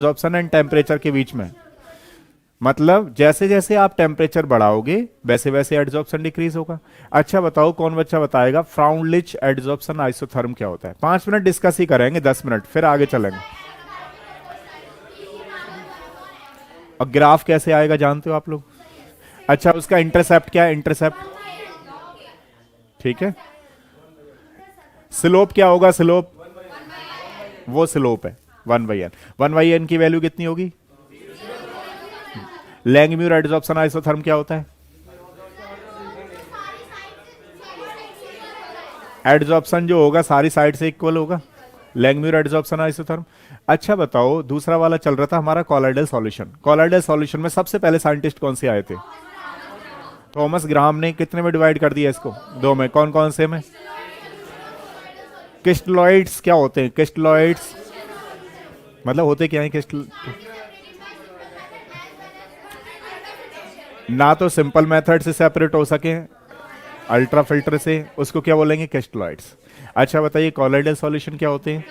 Absorption and temperature के बीच में। मतलब जैसे जैसे आप टेम्परेचर बढ़ाओगे वैसे वैसे एड्जॉर्प्शन डिक्रीज होगा। अच्छा बताओ, कौन बच्चा बताएगा फ्राउनलिच एड्जॉर्प्शन आइसोथर्म क्या होता है? 5 मिनट डिस्कस ही करेंगे, 10 मिनट फिर आगे चलेंगे। और ग्राफ कैसे आएगा जानते हो आप लोग? अच्छा, उसका इंटरसेप्ट क्या है? इंटरसेप्ट ठीक है। स्लोप क्या होगा? स्लोप वो स्लोप है 1/n। 1/n की वैल्यू कितनी होगी? लैंगम्यूर एड्जॉर्प्शन आइसोथर्म क्या होता है? एड्जॉर्प्शन जो होगा सारी साइड से इक्वल होगा, लैंगम्यूर एड्जॉर्प्शन आइसोथर्म। अच्छा बताओ, दूसरा वाला चल रहा था हमारा कॉलॉइडल सॉल्यूशन। कॉलॉइडल सॉल्यूशन में सबसे पहले साइंटिस्ट कौन से आए थे? थॉमस ग्राहम ने। कितने में डिवाइड कर दिया इसको? दो में। कौन कौन से में? क्रिस्टलॉइड्स क्या होते हैं? क्रिस्टलॉइड्स मतलब होते क्या है क्रिस्टल? ना तो सिंपल मेथड से सेपरेट हो सके अल्ट्रा फिल्टर से, उसको क्या बोलेंगे? क्रिस्टलॉइड्स। अच्छा बताइए, कॉलॉइडल सॉल्यूशन क्या होते हैं?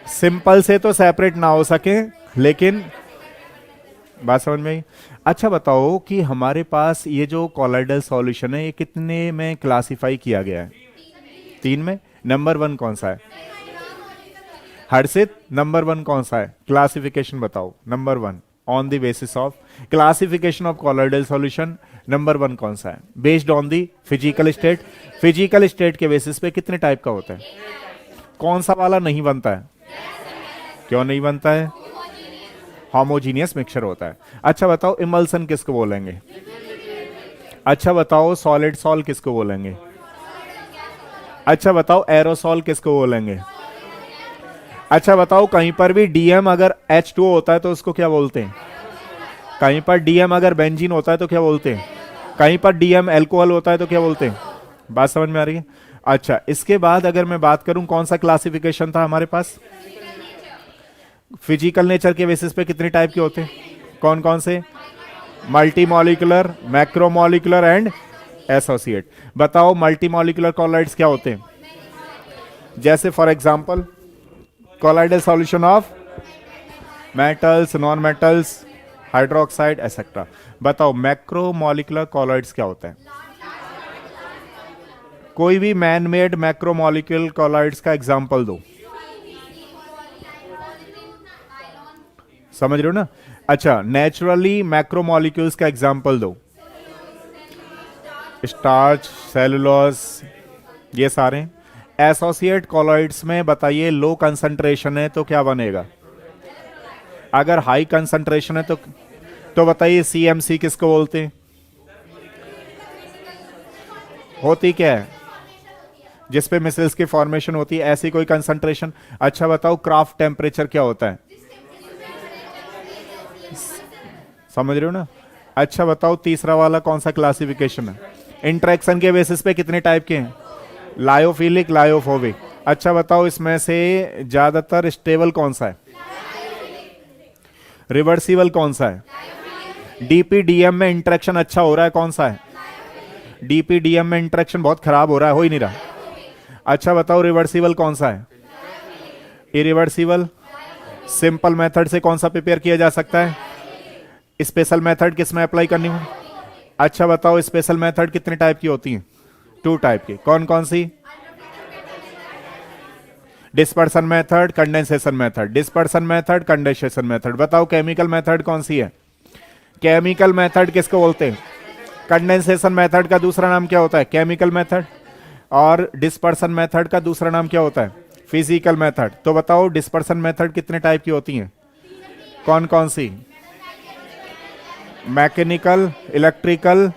सिंपल से तो सेपरेट ना हो सके, लेकिन बात समझ में आई? अच्छा बताओ कि हमारे पास ये जो कॉलॉइडल सॉल्यूशन है ये कितने में क्लासिफाई किया गया है? 3 में। नंबर 1 कौन सा है? हर्षित, नंबर 1 कौन सा है? क्लासिफिकेशन बताओ। Number 1 on the basis of classification of colloidal solution, number 1 कौन सा है? Based on the physical state. Physical state के बेसिस पे कितने टाइप का होता है? कौन सा वाला नहीं बनता है? क्यों नहीं बनता है? होमोजीनियस मिक्सचर होता है। अच्छा बताओ, इमल्सन किसको बोलेंगे? अच्छा बताओ, सॉलिड सॉल किसको बोलेंगे? अच्छा बताओ, एरोसॉल किसको बोलेंगे? अच्छा बताओ, कहीं पर भी डीएम अगर H2O होता है तो उसको क्या बोलते हैं? कहीं पर डीएम अगर बेंजीन होता है तो क्या बोलते हैं? कहीं पर डीएम एल्कोहल होता है तो क्या बोलते हैं? बात समझ में आ रही है? अच्छा, इसके बाद अगर मैं बात करूं कौन सा क्लासिफिकेशन था हमारे पास? फिजिकल नेचर के बेसिस पे कितने टाइप के होते हैं? कौन कौन से? Multi molecular, macromolecular and associate. बताओ मल्टी मॉलिकुलर कॉलॉइड्स क्या होते हैं? जैसे for example colloidal solution of metals, non metals, hydroxide etcetera. बताओ मैक्रोमॉलिकुलर कॉलॉइड्स क्या होता है? कोई भी मैन मेड मैक्रोमॉलिक्यूल कॉलॉइड्स का एग्जांपल दो। समझ रहे हो ना? अच्छा, नेचुरली मैक्रोमॉलिक्यूल्स का एग्जांपल दो। स्टार्च, सेलुलोज, ये सारे। एसोसिएट कॉलॉइड्स में बताइए लो कंसंट्रेशन है तो क्या बनेगा? अगर हाई कंसंट्रेशन है तो बताइए सीएमसी किसको बोलते हैं? होती क्या है? जिसपे मिसल्स की फॉर्मेशन होती है, ऐसी कोई कंसंट्रेशन। अच्छा बताओ, क्राफ्ट टेम्परेचर क्या होता है? समझ रहे हो ना? अच्छा बताओ, तीसरा वाला कौन सा क्लासिफिकेशन है? इंटरेक्शन के बेसिस पे कितने टाइप के हैं? Lyophilic, lyophobic. अच्छा बताओ, इसमें से ज्यादातर स्टेबल कौन सा है? रिवर्सिबल कौन सा है? डीपीडीएम में इंटरेक्शन अच्छा हो रहा है कौन सा है? डीपीडीएम में इंटरेक्शन बहुत खराब हो रहा है, हो ही नहीं रहा। अच्छा बताओ, रिवर्सिबल कौन सा है? इरिवर्सिबल। सिंपल मेथड से कौन सा प्रिपेयर किया जा सकता है? स्पेशल मेथड किस में अप्लाई करनी हो? अच्छा बताओ, स्पेशल मेथड कितने टाइप की होती हैं? 2 टाइप की। कौन कौन सी? Dispersion method, condensation method. Dispersion method, condensation method. बताओ केमिकल मेथड कौन सी है? केमिकल मेथड किसको बोलते हैं? कंडेंसेशन मेथड का दूसरा नाम क्या होता है? Chemical method. और डिस्पर्सन मेथड का दूसरा नाम क्या होता है? Physical method. तो बताओ डिस्पर्सन मेथड कितने टाइप की होती हैं? कौन कौन सी? Mechanical, electrical,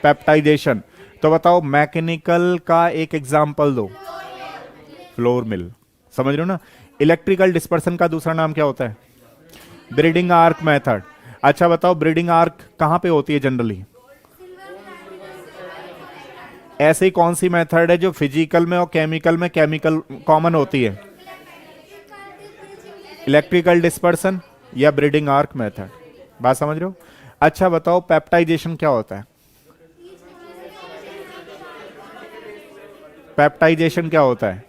peptization. तो बताओ मैकेनिकल का एक एग्जांपल दो। Flour mill. समझ रहे हो ना? इलेक्ट्रिकल डिस्पर्सन का दूसरा नाम क्या होता है? Breeding arc method. अच्छा बताओ, ब्रीडिंग आर्क कहां पे होती है जनरली? ऐसी कौन सी मेथड है जो फिजिकल में और केमिकल में केमिकल कॉमन होती है? इलेक्ट्रिकल डिस्पर्सन या ब्रीडिंग आर्क मेथड। बात समझ रहे हो? अच्छा बताओ, पेप्टाइजेशन क्या होता है? पेप्टाइजेशन क्या होता है?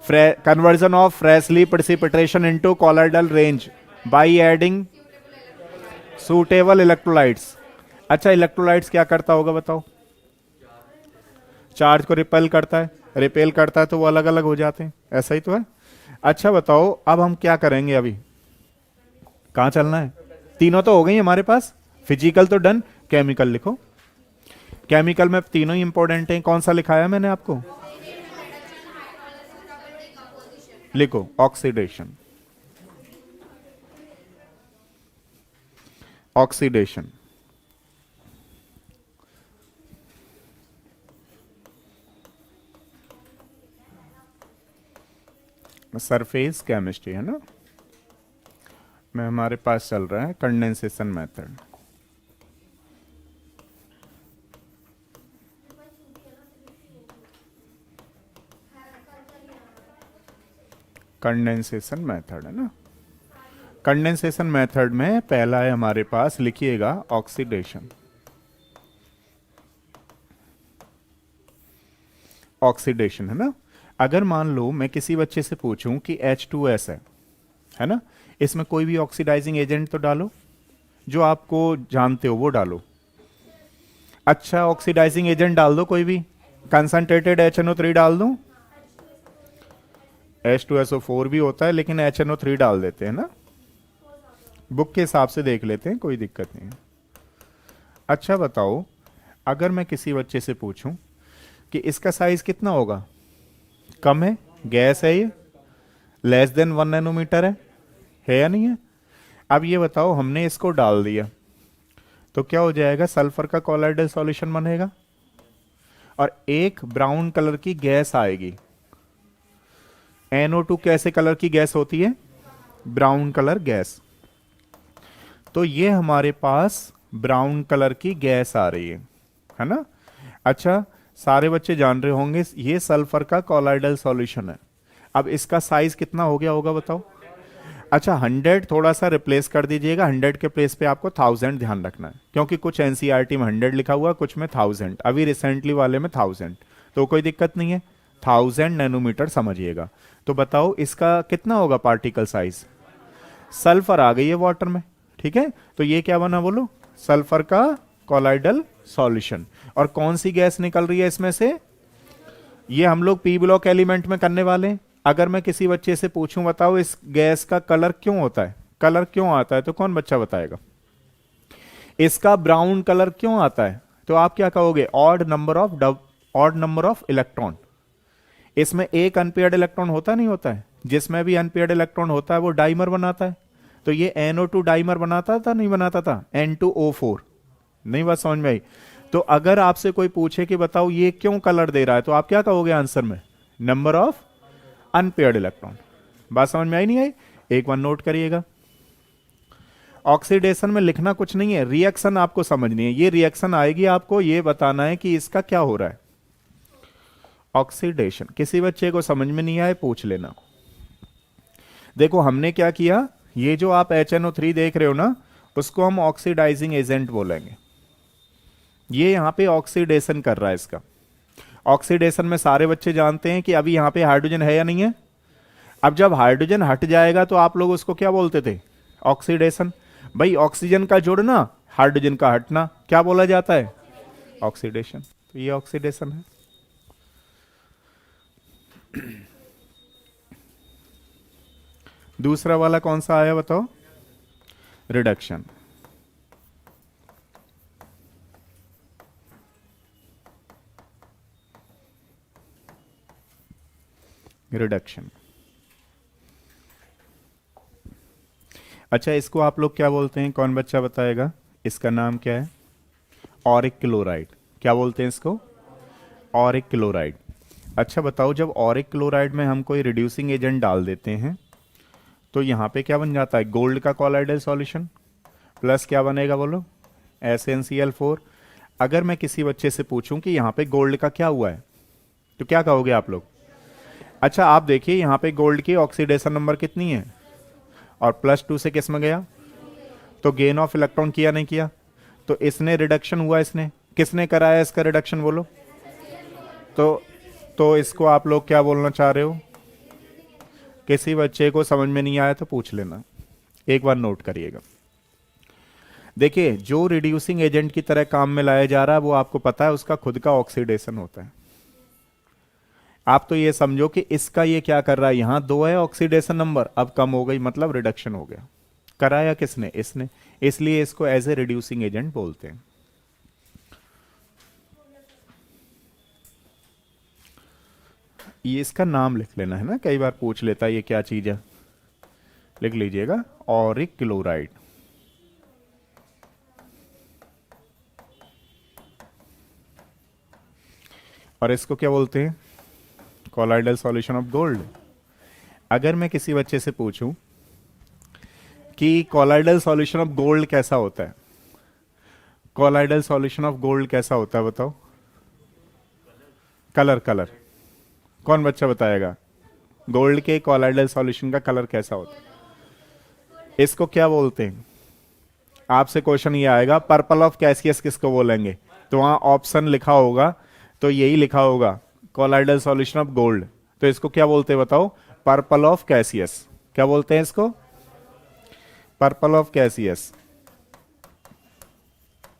conversion of freshly precipitation into colloidal range by adding suitable electrolytes. अच्छा, इलेक्ट्रोलाइट्स क्या करता होगा बताओ? चार्ज को रिपेल करता है, रिपेल करता है तो वो अलग अलग हो जाते हैं, ऐसा ही तो है. अच्छा बताओ, अब हम क्या करेंगे? अभी कहाँ चलना है? तीनों तो हो गई हमारे पास. फिजिकल तो डन, केमिकल लिखो. केमिकल में तीनों ही इंपॉर्टेंट हैं. कौन सा लिखाया मैंने आपको? लिखो ऑक्सीडेशन. ऑक्सीडेशन सरफेस केमिस्ट्री है ना, में हमारे पास चल रहा है कंडेंसेशन मेथड. कंडेंसेशन मेथड है ना. कंडेंसेशन मेथड में पहला है हमारे पास, लिखिएगा ऑक्सीडेशन. ऑक्सीडेशन है ना. अगर मान लो मैं किसी बच्चे से पूछूं कि H2S है ना, इसमें कोई भी ऑक्सीडाइजिंग एजेंट तो डालो, जो आपको जानते हो वो डालो. अच्छा, ऑक्सीडाइजिंग एजेंट डाल दो कोई भी. कंसंट्रेटेड HNO3 डाल दूं? H2SO4 भी होता है लेकिन HNO3 डाल देते हैं ना. बुक के हिसाब से देख लेते हैं, कोई दिक्कत नहीं है. अच्छा बताओ, अगर मैं किसी बच्चे से पूछूं कि इसका साइज कितना होगा? कम है, गैस है ये, लेस देन 1 नैनोमीटर है या नहीं है? अब ये बताओ, हमने इसको डाल दिया तो क्या हो जाएगा? सल्फर का कॉलॉइडल सॉल्यूशन बनेगा और एक ब्राउन कलर की गैस आएगी. NO2 कैसे कलर की गैस होती है? Brown colour gas. तो ये हमारे पास ब्राउन कलर की गैस आ रही है ना. अच्छा, सारे बच्चे जान रहे होंगे ये सल्फर का कॉलॉइडल सॉल्यूशन है. अब इसका साइज कितना हो गया होगा बताओ? अच्छा, 100 थोड़ा सा रिप्लेस कर दीजिएगा, 100 के प्लेस पे आपको 1000 ध्यान रखना है, क्योंकि कुछ एनसीईआरटी में 100 लिखा हुआ, कुछ में 1000, अभी रिसेंटली वाले में 1000, तो कोई दिक्कत नहीं है. 1000 नैनोमीटर समझिएगा. तो बताओ इसका कितना होगा पार्टिकल साइज? सल्फर आ गई है वाटर में, ठीक है, तो ये क्या बना बोलो? सल्फर का कॉलॉइडल सॉल्यूशन. और कौन सी गैस निकल रही है इसमें से? ये हम लोग पी ब्लॉक एलिमेंट में करने वाले हैं. अगर मैं किसी बच्चे से पूछूं बताओ इस गैस का कलर क्यों होता है, कलर क्यों आता है, तो कौन बच्चा बताएगा? इसका ब्राउन कलर क्यों आता है, तो आप क्या कहोगे? Odd number of electron. इसमें एक अनपेयर्ड इलेक्ट्रॉन होता नहीं होता है? जिसमें भी अनपेयर्ड इलेक्ट्रॉन होता है वो डाइमर बनाता है. तो ये NO2 डाइमर बनाता था नहीं बनाता था? N2O4. नहीं बात समझ में आई? तो अगर आपसे कोई पूछे कि बताओ ये क्यों कलर दे रहा है, तो आप क्या कहोगे आंसर में? Number of unpaired electron. बात समझ में आई नहीं आई? एक बार नोट करिएगा. ऑक्सीडेशन में लिखना कुछ नहीं है, रिएक्शन आपको समझनी है. ये रिएक्शन आएगी, आपको ये बताना है कि इसका क्या हो रहा है. ऑक्सीडेशन किसी बच्चे को समझ में नहीं आए पूछ लेना. देखो हमने क्या किया, ये जो आप HNO3 देख रहे हो ना, उसको हम ऑक्सीडाइजिंग एजेंट बोलेंगे. ये यहां पे ऑक्सीडेशन कर रहा है इसका. ऑक्सीडेशन में सारे बच्चे जानते हैं कि अभी यहां पे हाइड्रोजन है या नहीं है. अब जब हाइड्रोजन हट जाएगा तो आप लोग उसको क्या बोलते थे? ऑक्सीडेशन. भाई ऑक्सीजन का जुड़ना, हाइड्रोजन का हटना, क्या बोला जाता है? ऑक्सीडेशन. तो ये ऑक्सीडेशन है. दूसरा वाला कौन सा आया बताओ? रिडक्शन. रिडक्शन. अच्छा, इसको आप लोग क्या बोलते हैं? कौन बच्चा बताएगा? इसका नाम क्या है? ऑरिक क्लोराइड. क्या बोलते हैं इसको? ऑरिक क्लोराइड. अच्छा बताओ, जब ऑरिक क्लोराइड में हम कोई रिड्यूसिंग एजेंट डाल देते हैं तो यहां पे क्या बन जाता है? गोल्ड का कॉलॉइडल सॉल्यूशन प्लस क्या बनेगा बोलो? SnCl4. अगर मैं किसी बच्चे से पूछूं कि यहां पे गोल्ड का क्या हुआ है, तो क्या कहोगे आप लोग? अच्छा आप देखिए, यहां पे गोल्ड की ऑक्सीडेशन नंबर कितनी है, और +2 से किस में गया? तो गेन ऑफ इलेक्ट्रॉन किया नहीं किया? तो इसने रिडक्शन हुआ. इसने किसने कराया इसका रिडक्शन बोलो? तो इसको आप लोग क्या बोलना चाह रहे हो? किसी बच्चे को समझ में नहीं आया तो पूछ लेना, एक बार नोट करिएगा। देखिए, जो रिड्यूसिंग एजेंट की तरह काम में लाया जा रहा है वो आपको पता है उसका खुद का ऑक्सीडेशन होता है। आप तो ये समझो कि इसका ये क्या कर रहा है, यहां 2 है ऑक्सीडेशन नंबर, अब कम हो गई मतलब रिडक्शन हो गया। कराया किसने? इसने। इसलिए इसको एज ए रिड्यूसिंग एजेंट बोलते हैं। ये इसका नाम लिख लेना है ना, कई बार पूछ लेता है ये क्या चीज है, लिख लीजिएगा, ऑरिक क्लोराइड। और इसको क्या बोलते हैं? Colloidal solution of gold. अगर मैं किसी बच्चे से पूछूं कि कोलाइडल सॉल्यूशन ऑफ गोल्ड कैसा होता है, कोलाइडल सॉल्यूशन ऑफ गोल्ड कैसा होता है बताओ? कलर, कलर कौन बच्चा बताएगा? गोल्ड के कोलाइडल सॉल्यूशन का कलर कैसा होता है? इसको क्या बोलते हैं? आपसे क्वेश्चन ये आएगा, पर्पल ऑफ कैसियस किसको बोलेंगे? तो वहां ऑप्शन लिखा होगा, तो यही लिखा होगा कोलाइडल सॉल्यूशन ऑफ गोल्ड। तो इसको क्या बोलते हैं बताओ? Purple of Cassius. क्या बोलते हैं इसको? Purple of Cassius.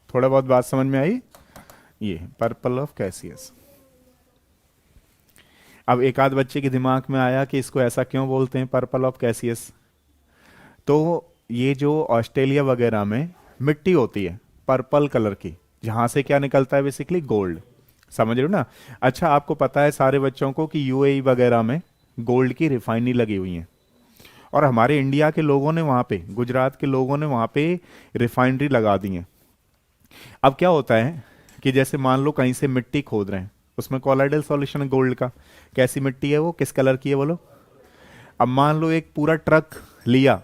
थोड़ा बहुत बात समझ में आई? ये पर्पल ऑफ कैसियस। अब एक आध बच्चे के दिमाग में आया कि इसको ऐसा क्यों बोलते हैं पर्पल ऑफ कैसियस। तो ये जो ऑस्ट्रेलिया वगैरह में मिट्टी होती है पर्पल कलर की, जहां से क्या निकलता है? Basically gold. समझ रहे हो ना? अच्छा, आपको पता है सारे बच्चों को कि यूएई वगैरह में गोल्ड की रिफाइनरी लगी हुई है, और हमारे इंडिया के लोगों ने वहां पे, गुजरात के लोगों ने वहां पे रिफाइनरी लगा दी है। अब क्या होता है कि जैसे मान लो कहीं से मिट्टी खोद रहे हैं, उसमें कोलाइडल सॉल्यूशन है गोल्ड का। कैसी मिट्टी है वो? किस कलर की है बोलो? अब मान लो एक पूरा ट्रक लिया,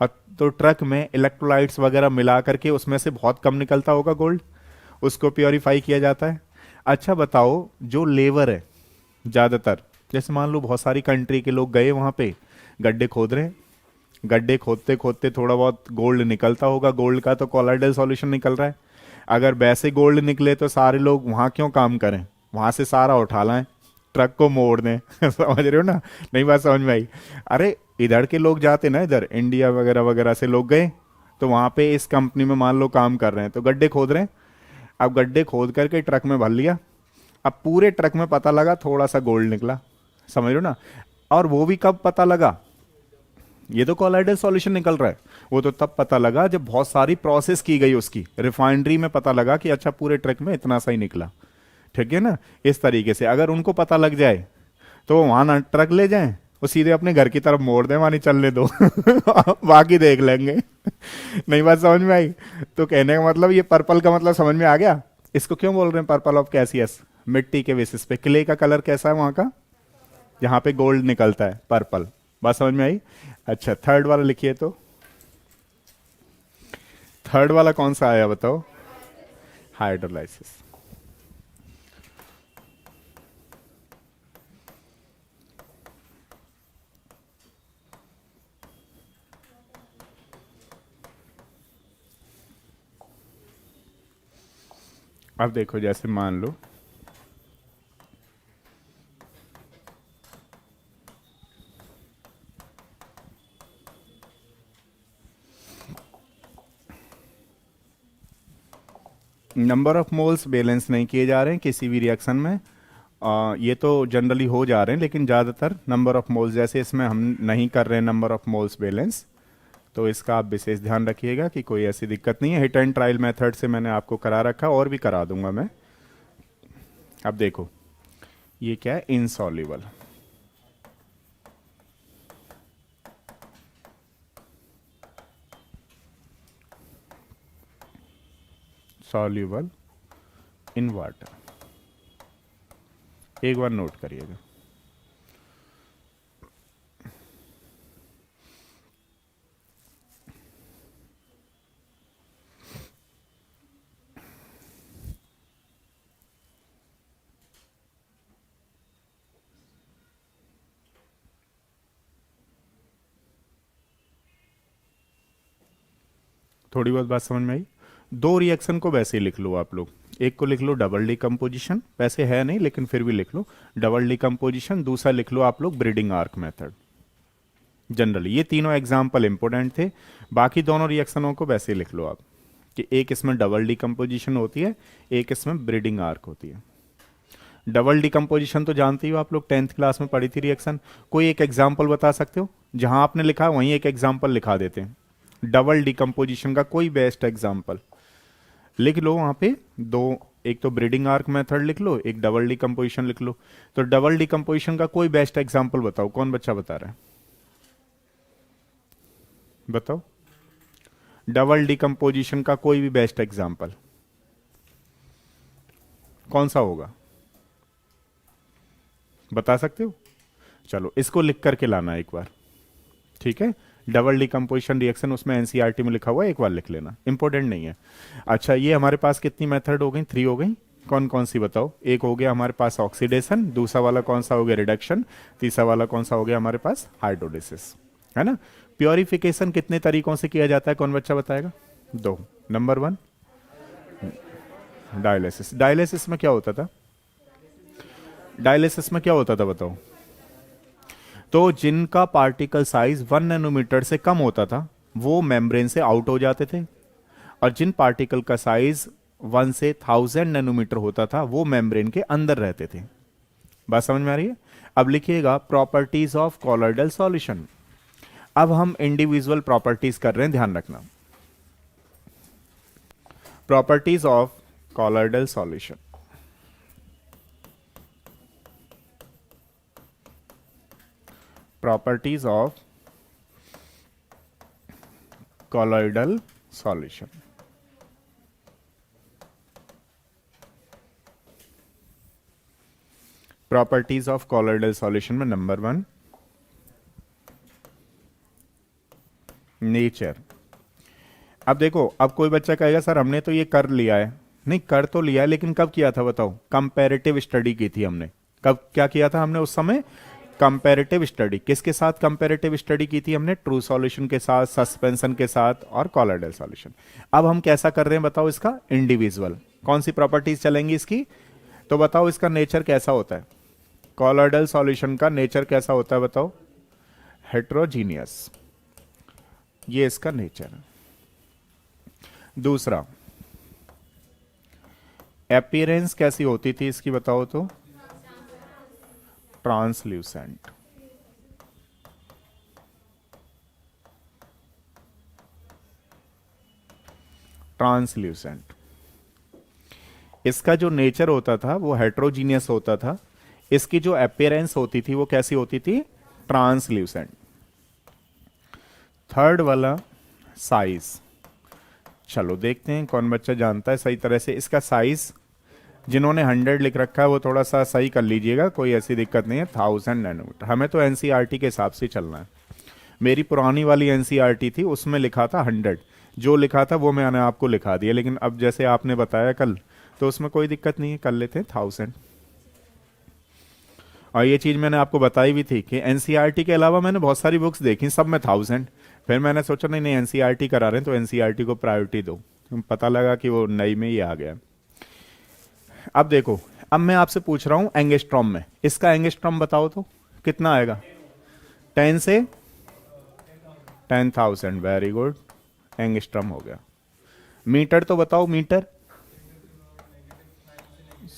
और तो ट्रक में इलेक्ट्रोलाइट्स वगैरह मिला करके उसमें से बहुत कम निकलता होगा गोल्ड, उसको प्योरीफाई किया जाता है। अच्छा बताओ, जो लेबर है ज्यादातर, जैसे मान लो बहुत सारी कंट्री के लोग गए वहां पे, गड्ढे खोद रहे हैं, गड्ढे खोदते खोदते थोड़ा बहुत गोल्ड निकलता होगा, गोल्ड का तो कोलाइडल सॉल्यूशन निकल रहा है। अगर वैसे गोल्ड निकले तो सारे लोग वहां क्यों काम करें? वहां से सारा उठा लाएं, ट्रक को मोड़ दें। समझ रहे हो ना? नहीं बात समझ में आई? अरे इधर के लोग जाते ना, इधर इंडिया वगैरह वगैरह से लोग गए, तो वहां पे इस कंपनी में मान लो काम कर रहे हैं, तो गड्ढे खोद रहे हैं। अब गड्ढे खोद करके ट्रक में भर लिया, अब पूरे ट्रक में पता लगा थोड़ा सा गोल्ड निकला। समझ रहे हो ना? और वो भी कब पता लगा? ये तो कोलाइडल सॉल्यूशन निकल रहा है, वो तो तब पता लगा जब बहुत सारी प्रोसेस की गई उसकी, रिफाइनरी में पता लगा कि अच्छा पूरे ट्रक में इतना सा ही निकला। ठीक है ना? इस तरीके से अगर उनको पता लग जाए तो वो वहां ना ट्रक ले जाएं, वो सीधे अपने घर की तरफ मोड़ दें, वहां नहीं चलने दो। बाकी देख लेंगे। नहीं बात समझ में आई? तो कहने का मतलब, ये पर्पल का मतलब समझ में आ गया? इसको क्यों बोल रहे हैं पर्पल ऑफ कैसियस? मिट्टी के बेसिस पे क्ले का कलर कैसा है वहां का, जहां पे गोल्ड निकलता है, पर्पल। बात समझ में आई? अच्छा, थर्ड वाला लिखिए तो। थर्ड वाला कौन सा आया बताओ? हाइड्रोलाइसिस। अब देखो, जैसे मान लो नंबर ऑफ मोल्स बैलेंस नहीं किए जा रहे हैं किसी भी रिएक्शन में। ये तो जनरली हो जा रहे हैं, लेकिन ज़्यादातर नंबर ऑफ मोल्स, जैसे इसमें हम नहीं कर रहे हैं नंबर ऑफ मोल्स बैलेंस, तो इसका आप विशेष ध्यान रखिएगा कि कोई ऐसी दिक्कत नहीं है। हिट एंड ट्रायल मेथड से मैंने आपको करा रखा, और भी करा दूंगा मैं। अब देखो, ये क्या है? इनसॉल्युबल। सॉल्युबल इन वाटर, एक बार नोट करिएगा। थोड़ी बहुत बात समझ में आई? दो रिएक्शन को वैसे ही लिख लो आप लोग। एक को लिख लो डबल डिकम्पोजिशन, वैसे है नहीं लेकिन फिर भी लिख लो डबल डिकम्पोजिशन। दूसरा लिख लो आप लोग ब्रीडिंग आर्क मेथड। जनरली ये तीनों एग्जाम्पल इंपॉर्टेंट थे। बाकी दोनों रिएक्शनों को वैसे ही लिख लो आप कि एक इसमें डबल डिकम्पोजिशन होती है, एक इसमें ब्रीडिंग आर्क होती है। डबल डिकम्पोजिशन तो जानती हो आप लोग, 10th क्लास में पढ़ी थी रिएक्शन। कोई एक एग्जाम्पल बता सकते हो? जहां आपने लिखा वहीं एक एग्जाम्पल लिखा देते हैं। डबल डिकम्पोजिशन का कोई बेस्ट एग्जाम्पल लिख लो वहां पे दो, एक तो ब्रीडिंग आर्क मेथड लिख लो, एक डबल डिकम्पोजिशन लिख लो। तो डबल डिकम्पोजिशन का कोई बेस्ट एग्जाम्पल बताओ, कौन बच्चा बता रहा है? बताओ डबल डिकम्पोजिशन का कोई भी बेस्ट एग्जाम्पल कौन सा होगा, बता सकते हो? चलो इसको लिख करके लाना एक बार, ठीक है। डबल डिकम्पोजिशन रिएक्शन उसमें एनसीईआरटी में लिखा हुआ है, एक बार लिख लेना, इंपॉर्टेंट नहीं है। अच्छा ये हमारे पास कितनी मेथड हो गई? 3 हो गई। कौन कौन सी बताओ? एक हो गया हमारे पास ऑक्सीडेशन, दूसरा वाला कौन सा हो गया? रिडक्शन, तीसरा वाला कौन सा हो गया हमारे पास? हाइड्रोलिसिस, है ना। प्योरिफिकेशन कितने तरीकों से किया जाता है, कौन बच्चा बताएगा? 2। Number 1 dialysis. डायलिसिस में क्या होता था? डायलिसिस में क्या होता था बताओ? तो जिनका पार्टिकल साइज 1 नैनोमीटर से कम होता था वो मेम्ब्रेन से आउट हो जाते थे, और जिन पार्टिकल का साइज 1 से 1000 नैनोमीटर होता था वो मेम्ब्रेन के अंदर रहते थे। बात समझ में आ रही है? अब लिखिएगा प्रॉपर्टीज ऑफ कॉलॉइडल सॉल्यूशन। अब हम इंडिविजुअल प्रॉपर्टीज कर रहे हैं, ध्यान रखना। Properties of colloidal solution. Properties of colloidal solution. Properties of colloidal solution में नंबर 1 नेचर। अब देखो, अब कोई बच्चा कहेगा सर हमने तो ये कर लिया है। नहीं, कर तो लिया है, लेकिन कब किया था बताओ? कंपैरेटिव स्टडी की थी हमने। कब क्या किया था हमने उस समय? Comparative study. किसके साथ कंपैरेटिव स्टडी की थी हमने? ट्रू सॉल्यूशन के साथ, सस्पेंशन के साथ और कॉलॉइडल सॉल्यूशन। अब हम कैसा कर रहे हैं बताओ इसका? इंडिविजुअल। कौन सी प्रॉपर्टीज चलेंगी इसकी? तो बताओ इसका नेचर कैसा होता है? कॉलॉइडल सॉल्यूशन का नेचर कैसा होता है बताओ? हेट्रोजीनियस, ये इसका नेचर है। दूसरा, अपीयरेंस कैसी होती थी इसकी बताओ तो? ट्रांसल्यूसेंट। ट्रांसल्यूसेंट। इसका जो नेचर होता था वो हेट्रोजीनियस होता था। इसकी जो अपीयरेंस होती थी वो कैसी होती थी? ट्रांसल्यूसेंट। थर्ड वाला साइज। चलो देखते हैं कौन बच्चा जानता है सही तरह से इसका साइज। जिन्होंने 100 लिख रखा है वो थोड़ा सा सही कर लीजिएगा, कोई ऐसी दिक्कत नहीं है। 1000 नैनोमीटर। हमें तो एनसीईआरटी के हिसाब से चलना है। मेरी पुरानी वाली एनसीईआरटी थी उसमें लिखा था 100, जो लिखा था वो मैंने आपको लिखा दिया। लेकिन अब जैसे आपने बताया कल, तो उसमें कोई दिक्कत नहीं है, कर लेते हैं 1000। और ये चीज़ मैंने आपको बताई भी थी कि एनसीईआरटी के अलावा मैंने बहुत सारी बुक्स देखी, सब में 1000। फिर मैंने सोचा नहीं नहीं एनसीईआरटी करा रहे हैं तो एनसीईआरटी को प्रायोरिटी दो। पता लगा कि वो नई में ही आ गया। अब देखो, अब मैं आपसे पूछ रहा हूं एंगस्ट्रॉम में, इसका एंगस्ट्रॉम बताओ तो कितना आएगा? 10 से 10,000। वेरी गुड, एंगस्ट्रॉम हो गया। मीटर तो बताओ, मीटर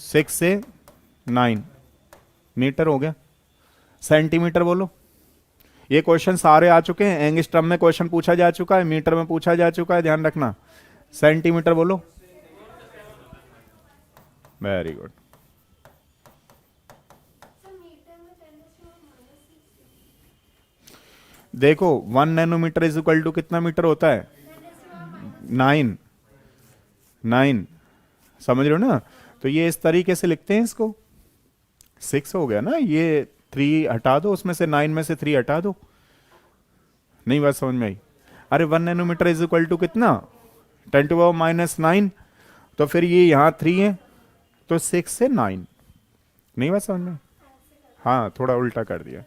6 से 9 मीटर हो गया। सेंटीमीटर बोलो। ये क्वेश्चन सारे आ चुके हैं, एंगस्ट्रॉम में क्वेश्चन पूछा जा चुका है, मीटर में पूछा जा चुका है, ध्यान रखना। सेंटीमीटर बोलो। Very good. देखो 1 नैनोमीटर इज इक्वल टू कितना मीटर होता है? 9। 9 समझ रहे हो ना? तो ये इस तरीके से लिखते हैं इसको। 6 हो गया ना, ये 3 हटा दो, उसमें से 9 में से 3 हटा दो। नहीं बात समझ में आई? अरे 1 नैनोमीटर इज इक्वल टू कितना? 10⁻⁹। तो फिर ये यहाँ 3 है तो 6 से 9। नहीं बात समझ में? हाँ, थोड़ा उल्टा कर दिया।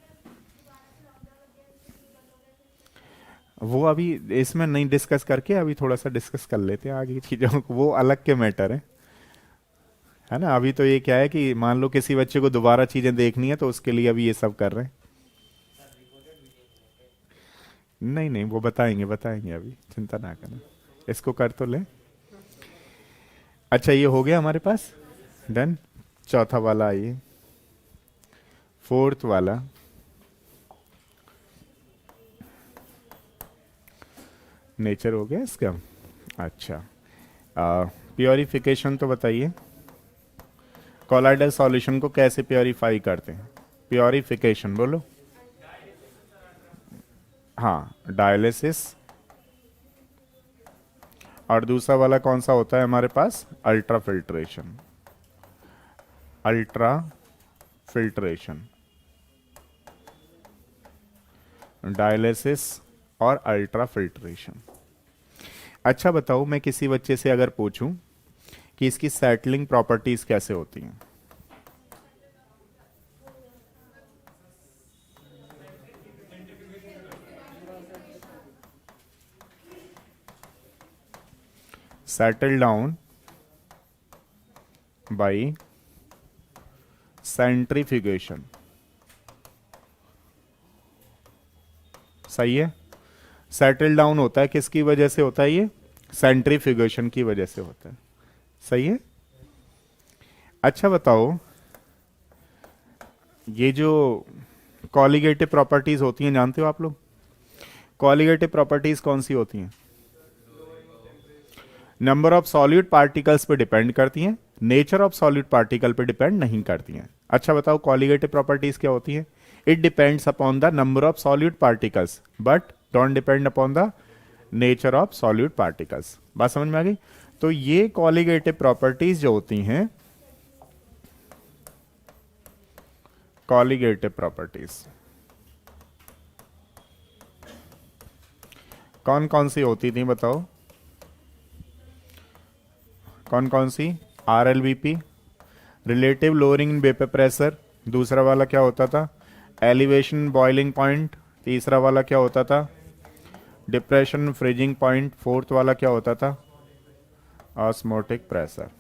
वो अभी इसमें नहीं डिस्कस करके, अभी थोड़ा सा डिस्कस कर लेते हैं आगे चीजों को, वो अलग के मैटर है ना। अभी तो ये क्या है कि मान लो किसी बच्चे को दोबारा चीजें देखनी है तो उसके लिए अभी ये सब कर रहे हैं। नहीं नहीं, वो बताएंगे बताएंगे, अभी चिंता ना करना, इसको कर तो ले। अच्छा ये हो गया हमारे पास, डन। चौथा वाला आइए, फोर्थ वाला, नेचर हो गया इसका। अच्छा, प्योरिफिकेशन तो बताइए, कोलाइडल सॉल्यूशन को कैसे प्योरीफाई करते हैं? प्योरिफिकेशन बोलो। हाँ, डायलिसिस। और दूसरा वाला कौन सा होता है हमारे पास? Ultra filtration. Ultra filtration, dialysis और अल्ट्रा फिल्ट्रेशन। अच्छा बताओ, मैं किसी बच्चे से अगर पूछूं कि इसकी सेटलिंग प्रॉपर्टीज कैसे होती हैं? सेटल डाउन बाय सेंट्रीफ्यूगेशन, सही है। सेटल डाउन होता है किसकी वजह से होता है? ये सेंट्रीफ्यूगेशन की वजह से होता है, सही है। अच्छा बताओ, ये जो कॉलिगेटिव प्रॉपर्टीज होती हैं जानते हो आप लोग? कॉलिगेटिव प्रॉपर्टीज कौन सी होती हैं? नंबर ऑफ सॉल्यूट पार्टिकल्स पे डिपेंड करती हैं, नेचर ऑफ सॉल्यूट पार्टिकल पे डिपेंड नहीं करती हैं। अच्छा बताओ, कॉलिगेटिव प्रॉपर्टीज क्या होती हैं? It depends upon the number of solute particles but don't depend upon the nature of solute particles. बात समझ में आ गई? तो ये कॉलिगेटिव प्रॉपर्टीज जो होती हैं, कॉलिगेटिव प्रॉपर्टीज कौन कौन सी होती थी बताओ? कौन कौन सी? RLBP, relative lowering in vapour pressure. दूसरा वाला क्या होता था? Elevation boiling point. तीसरा वाला क्या होता था? Depression freezing point. फोर्थ वाला क्या होता था? Osmotic pressure.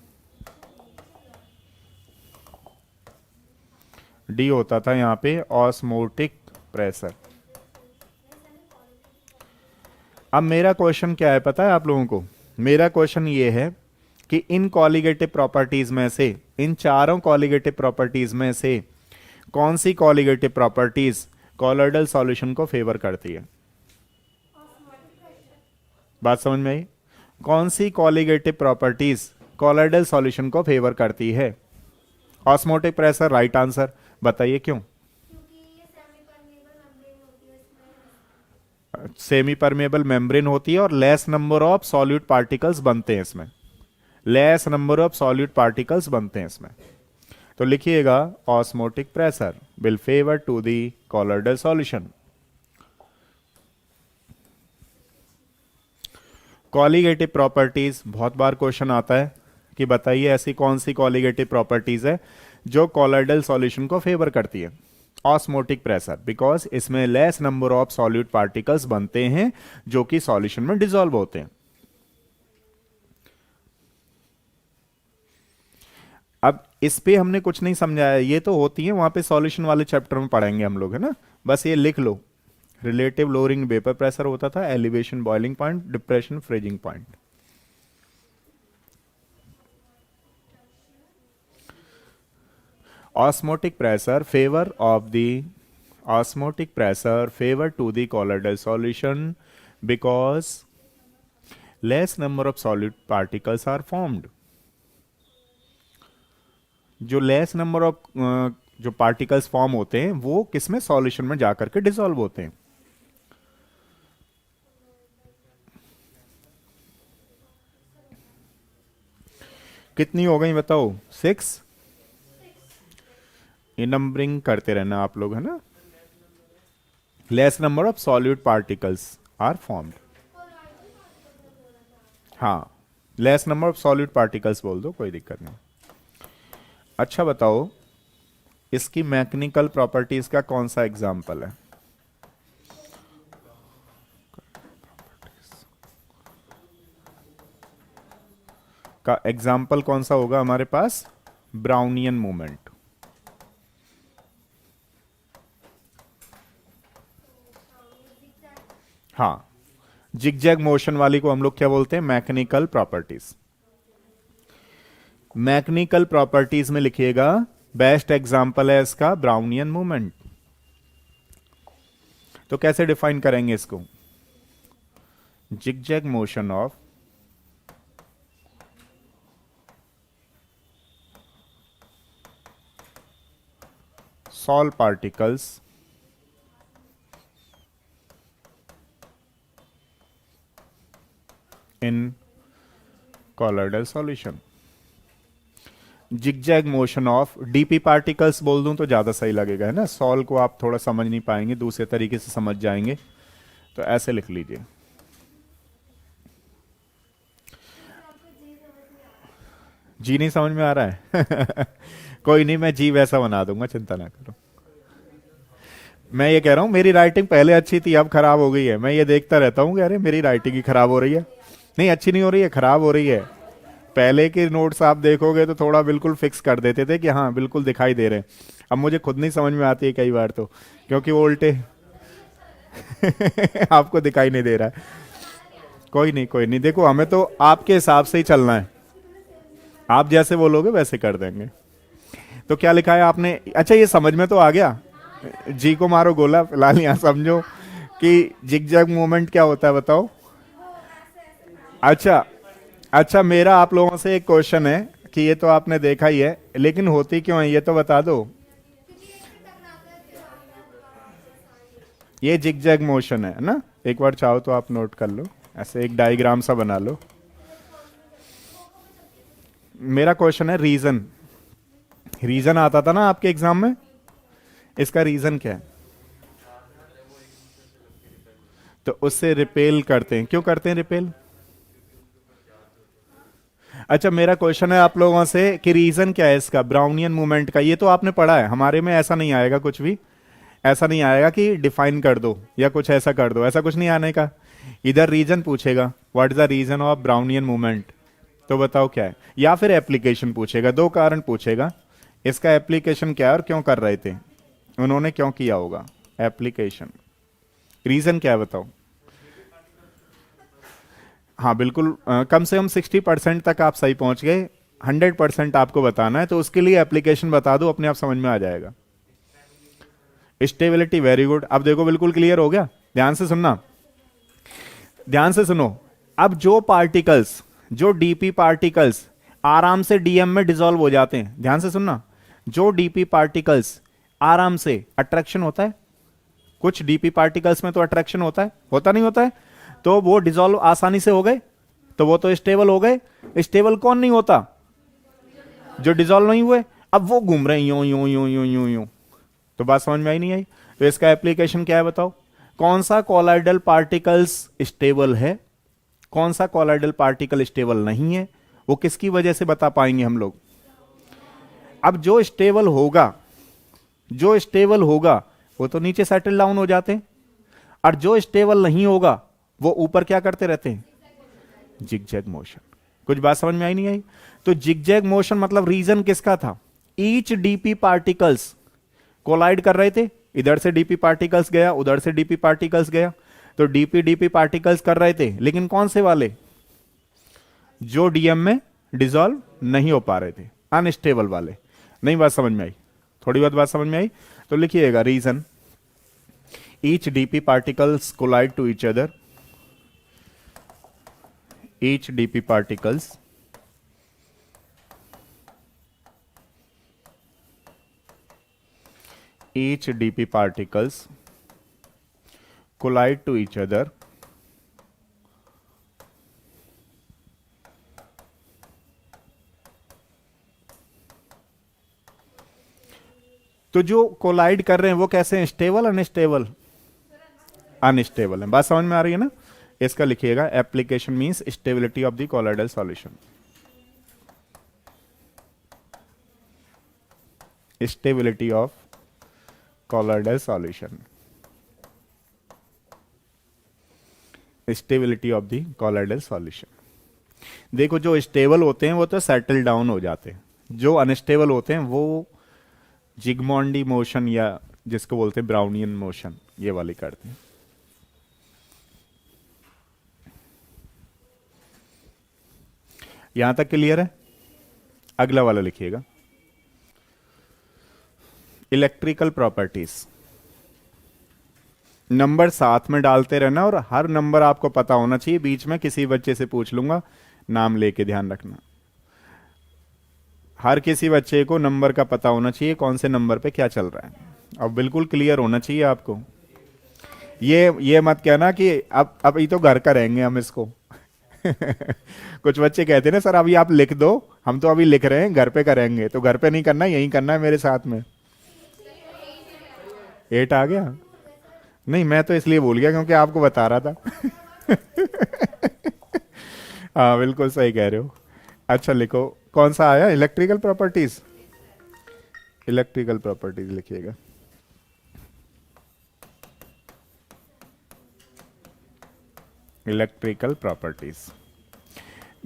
डी होता था यहाँ पे ऑस्मोटिक प्रेशर। अब मेरा क्वेश्चन क्या है पता है आप लोगों को? मेरा क्वेश्चन ये है कि इन कॉलिगेटिव प्रॉपर्टीज में से, इन चारों कॉलिगेटिव प्रॉपर्टीज में से कौन सी कॉलिगेटिव प्रॉपर्टीज कॉलोइडल सॉल्यूशन को फेवर करती है? बात समझ में आई? कौन सी कॉलिगेटिव प्रॉपर्टीज कॉलोइडल सॉल्यूशन को फेवर करती है? Osmotic pressure, right answer. बताइए क्यों? सेमी परमेबल मेम्ब्रेन होती है और less number of solute particles बनते हैं इसमें, less number of solute particles बनते हैं इसमें। तो लिखिएगा, osmotic pressure will favour to the colloidal solution. Colligative properties, बहुत बार क्वेश्चन आता है कि बताइए ऐसी कौन सी कॉलिगेटिव प्रॉपर्टीज है जो कॉलोइडल सॉल्यूशन को फेवर करती है? ऑस्मोटिक प्रेशर, बिकॉज इसमें less number of solute particles बनते हैं जो कि सॉल्यूशन में डिसॉल्व होते हैं। अब इस पे हमने कुछ नहीं समझाया, ये तो होती है वहां पे सॉल्यूशन वाले चैप्टर में पढ़ेंगे हम लोग, है ना। बस ये लिख लो, रिलेटिव लोअरिंग वेपर प्रेशर होता था, elevation boiling point, depression freezing point. osmotic pressure favor of the osmotic pressure favor to the colloidal solution because less number of solid particles are formed। जो लेस नंबर ऑफ जो particles form होते हैं वो किसमें? Solution में जाकर के dissolve होते हैं। कितनी हो गई बताओ? 6। ये नंबरिंग करते रहना आप लोग, है ना। Less number of solute particles are formed. हाँ, less number of solute particles बोल दो, कोई दिक्कत नहीं। अच्छा बताओ, इसकी मैकेनिकल प्रॉपर्टीज का कौन सा एग्जाम्पल है? का एग्जाम्पल कौन सा होगा हमारे पास? Brownian movement. हाँ, जिगजैग मोशन वाली को हम लोग क्या बोलते हैं? Mechanical properties. मैकेनिकल प्रॉपर्टीज में लिखिएगा, बेस्ट एग्जांपल है इसका ब्राउनियन मूवमेंट। तो कैसे डिफाइन करेंगे इसको? Zigzag motion of solve particles in colloidal solution. Zigzag motion of DP particles बोल दूं तो ज्यादा सही लगेगा, है ना? सॉल्व को आप थोड़ा समझ नहीं पाएंगे, दूसरे तरीके से समझ जाएंगे, तो ऐसे लिख लीजिए। जी नहीं समझ में आ रहा है? कोई नहीं, मैं जी वैसा बना दूंगा, चिंता ना करो। मैं ये कह रहा हूं, मेरी राइटिंग पहले अच्छी थी, अब खराब हो गई है। मैं ये देखता रहता हूँ कि अरे मेरी राइटिंग ही खराब हो रही है। नहीं, अच्छी नहीं हो रही है, खराब हो रही है। पहले के नोट्स आप देखोगे तो थोड़ा बिल्कुल फिक्स कर देते थे कि हाँ बिल्कुल दिखाई दे रहे हैं। अब मुझे खुद नहीं समझ में आती है कई बार तो, क्योंकि वो उल्टे आपको दिखाई नहीं दे रहा है। कोई नहीं, कोई नहीं, देखो हमें तो आपके हिसाब से ही चलना है, आप जैसे बोलोगे वैसे कर देंगे। तो क्या लिखा है आपने? अच्छा, ये समझ में तो आ गया। जी को मारो गोला, फिलहाल यहाँ समझो कि जिगजैग मूवमेंट क्या होता है, बताओ। अच्छा अच्छा, मेरा आप लोगों से एक क्वेश्चन है कि ये तो आपने देखा ही है, लेकिन होती क्यों है ये तो बता दो। ये जिगजैग मोशन है ना, एक बार चाहो तो आप नोट कर लो, ऐसे एक डायग्राम सा बना लो। मेरा क्वेश्चन है रीजन। रीजन आता था ना आपके एग्जाम में, इसका रीजन क्या है? तो उससे रिपेल करते हैं, क्यों करते हैं रिपेल? अच्छा, मेरा क्वेश्चन है आप लोगों से कि रीजन क्या है इसका, ब्राउनियन मूवमेंट का? ये तो आपने पढ़ा है, हमारे में ऐसा नहीं आएगा, कुछ भी ऐसा नहीं आएगा कि डिफाइन कर दो या कुछ ऐसा कर दो, ऐसा कुछ नहीं आने का। इधर रीजन पूछेगा, what is the reason of Brownian movement, तो बताओ क्या है, या फिर एप्लीकेशन पूछेगा, दो कारण पूछेगा। इसका एप्लीकेशन क्या है और क्यों कर रहे थे, उन्होंने क्यों किया होगा, एप्लीकेशन। रीजन क्या है बताओ? हाँ बिल्कुल, कम से कम 60% तक आप सही पहुंच गए। 100% आपको बताना है, तो उसके लिए एप्लीकेशन बता दो, अपने आप समझ में आ जाएगा। Stability, very good. अब देखो बिल्कुल क्लियर हो गया, ध्यान से सुनना, ध्यान से सुनो। अब जो पार्टिकल्स, जो डीपी पार्टिकल्स आराम से डीएम में डिसॉल्व हो जाते हैं, ध्यान से सुनना, जो डीपी पार्टिकल्स आराम से, अट्रैक्शन होता है कुछ डीपी पार्टिकल्स में, तो अट्रैक्शन होता है, होता नहीं होता है? तो वो डिसॉल्व आसानी से हो गए, तो वो तो स्टेबल हो गए। स्टेबल कौन नहीं होता? जो डिसॉल्व नहीं हुए। अब वो घूम रहे हैं यूं यूं यूं यूं यूं यूं, तो बात समझ में आई नहीं आई? तो इसका एप्लीकेशन क्या है बताओ? कौन सा कॉलॉइडल पार्टिकल्स स्टेबल है, कौन सा कॉलॉइडल पार्टिकल स्टेबल नहीं है, वो किसकी वजह से बता पाएंगे हम लोग? अब जो स्टेबल होगा, जो स्टेबल होगा वो तो नीचे सेटल डाउन हो जाते हैं, और जो स्टेबल नहीं होगा वो ऊपर क्या करते रहते हैं? Zigzag motion. कुछ बात समझ में आई नहीं आई? तो जिगजैग मोशन मतलब रीजन किसका था? ईच डीपी पार्टिकल्स कोलाइड कर रहे थे, इधर से डीपी पार्टिकल्स गया, उधर से डीपी पार्टिकल्स गया, तो डीपी डीपी पार्टिकल्स कर रहे थे, लेकिन कौन से वाले? जो डीएम में डिसॉल्व नहीं हो पा रहे थे, अनस्टेबल वाले। नहीं बात समझ में आई? थोड़ी बहुत बात समझ में आई? तो लिखिएगा reason, each DP particles collide to each other, each dp particles collide to each other तो जो कोलाइड कर रहे हैं वो कैसे हैं? Stable, unstable? अनस्टेबल है। बात समझ में आ रही है ना? इसका लिखिएगा, application means stability of the colloidal solution. Stability of colloidal solution, stability of the colloidal solution. देखो जो स्टेबल होते हैं वो तो सेटल डाउन हो जाते हैं, जो अनस्टेबल होते हैं वो जिगमॉन्डी मोशन या जिसको बोलते हैं ब्राउनियन मोशन, ये वाली करते हैं। यहां तक क्लियर है? अगला वाला लिखिएगा, इलेक्ट्रिकल प्रॉपर्टीज। नंबर साथ में डालते रहना और हर नंबर आपको पता होना चाहिए। बीच में किसी बच्चे से पूछ लूंगा, नाम लेके ध्यान रखना। हर किसी बच्चे को नंबर का पता होना चाहिए, कौन से नंबर पे क्या चल रहा है, और बिल्कुल क्लियर होना चाहिए आपको। ये मत कहना कि अब ये तो घर का रहेंगे हम इसको। कुछ बच्चे कहते हैं ना सर अभी आप लिख दो, हम तो अभी लिख रहे हैं, घर पे करेंगे। तो घर पे नहीं करना, यहीं करना है मेरे साथ में। 8 आ गया? नहीं, मैं तो इसलिए भूल गया क्योंकि आपको बता रहा था। हाँ बिल्कुल सही कह रहे हो। अच्छा लिखो, कौन सा आया? Electrical properties. इलेक्ट्रिकल प्रॉपर्टीज लिखिएगा। Electrical properties.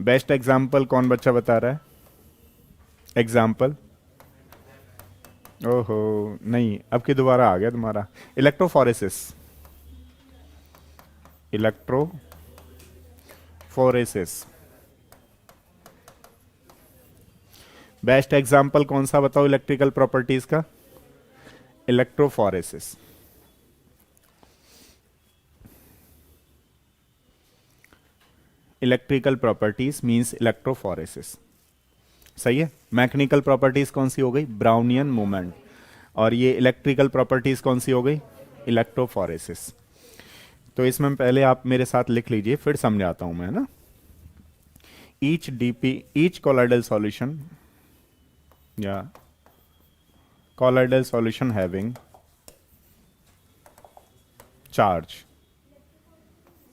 बेस्ट एग्जाम्पल कौन बच्चा बता रहा है? एग्जाम्पल? ओहो नहीं, अब की दोबारा आ गया तुम्हारा। इलेक्ट्रोफोरेसिस। इलेक्ट्रोफोरेसिस बेस्ट एग्जाम्पल कौन सा बताओ इलेक्ट्रिकल प्रॉपर्टीज का? Electrophoresis. Electrical properties means electrophoresis. सही है। मैकेनिकल प्रॉपर्टीज कौन सी हो गई? Brownian movement. और ये इलेक्ट्रिकल प्रॉपर्टीज कौन सी हो गई? इलेक्ट्रोफोरेसिस। तो इसमें पहले आप मेरे साथ लिख लीजिए, फिर समझाता हूं मैं, ना। ईच कोलाइडल सॉल्यूशन या colloidal solution having charge.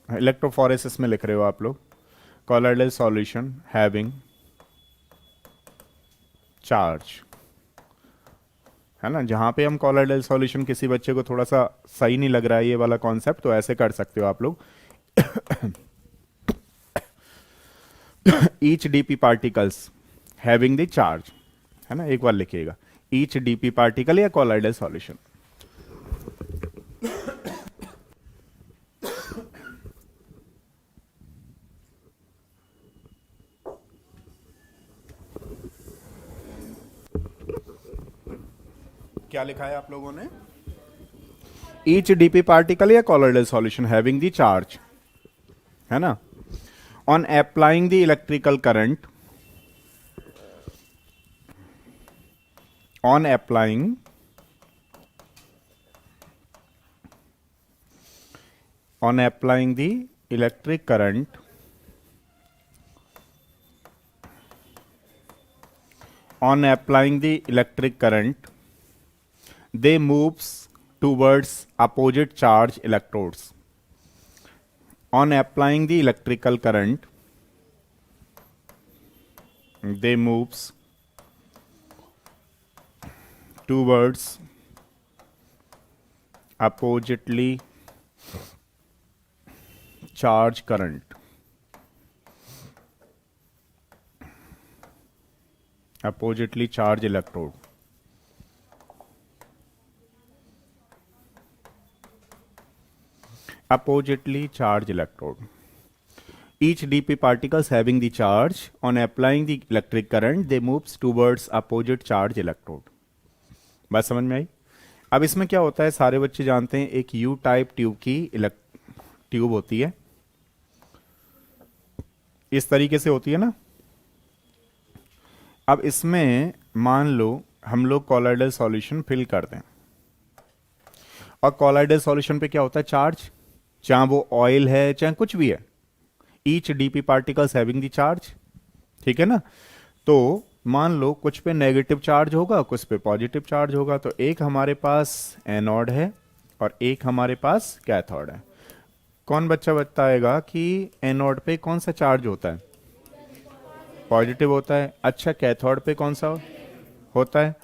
Electrophoresis में लिख रहे हो आप लोग, कोलाइडल सॉल्यूशन हैविंग चार्ज, है ना। जहां पे हम कोलाइडल सॉल्यूशन, किसी बच्चे को थोड़ा सा सही नहीं लग रहा है ये वाला कॉन्सेप्ट, तो ऐसे कर सकते हो आप लोग। Each DP particles having the charge, है ना। एक बार लिखिएगा, ईच डीपी पार्टिकल या कोलाइडल सॉल्यूशन। क्या लिखा है आप लोगों ने? ईच डीपी पार्टिकल या colloidal solution having the charge, है ना। On applying the electrical current, on applying the electric current they moves towards opposite charge electrodes. On applying the electrical current they moves towards oppositely charged current, oppositely charged electrode. Oppositely charged electrode. Each dp particles having the charge, on applying the electric current they moves towards opposite charge electrode. बात समझ में आई? अब इसमें क्या होता है, सारे बच्चे जानते हैं, एक यू टाइप ट्यूब की ट्यूब होती है, इस तरीके से होती है ना। अब इसमें मान लो हम लोग कोलाइडल सॉल्यूशन फिल कर दें, और कोलाइडल सॉल्यूशन पे क्या होता है? चार्ज। चाहे वो ऑयल है चाहे कुछ भी है, each DP particles having the charge, ठीक है ना। तो मान लो कुछ पे नेगेटिव चार्ज होगा, कुछ पे पॉजिटिव चार्ज होगा। तो एक हमारे पास एनोड है और एक हमारे पास कैथोड है। कौन बच्चा बताएगा कि एनोड पे कौन सा चार्ज होता है? पॉजिटिव होता है। अच्छा, कैथोड पे कौन सा होता है?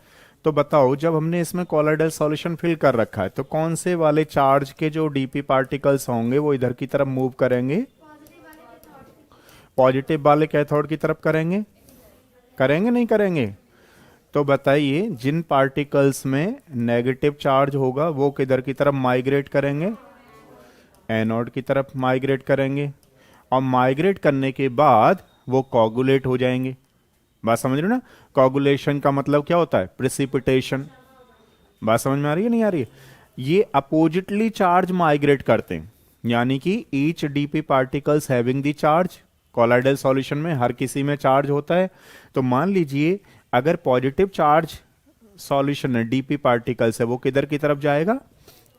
तो बताओ, जब हमने इसमें कोलाइडल सॉल्यूशन फिल कर रखा है तो कौन से वाले चार्ज के जो डीपी पार्टिकल्स होंगे वो इधर की तरफ मूव करेंगे? पॉजिटिव वाले कैथोड की तरफ करेंगे। करेंगे नहीं करेंगे? तो बताइए, जिन पार्टिकल्स में नेगेटिव चार्ज होगा वो किधर की तरफ माइग्रेट करेंगे? एनोड की तरफ माइग्रेट करेंगे। और माइग्रेट करने के बाद वो कोगुलेट हो जाएंगे। बात समझ रहे हो ना? कोगुलेशन का मतलब क्या होता है? प्रेसिपिटेशन। बात समझ में आ रही है नहीं आ रही है? ये अपोजिटली चार्ज माइग्रेट करते हैं, यानी कि each DP particles having the charge. Colloidal solution में हर किसी में चार्ज होता है। तो मान लीजिए अगर पॉजिटिव चार्ज सॉल्यूशन है, डीपी पार्टिकल्स है, वो किधर की तरफ जाएगा?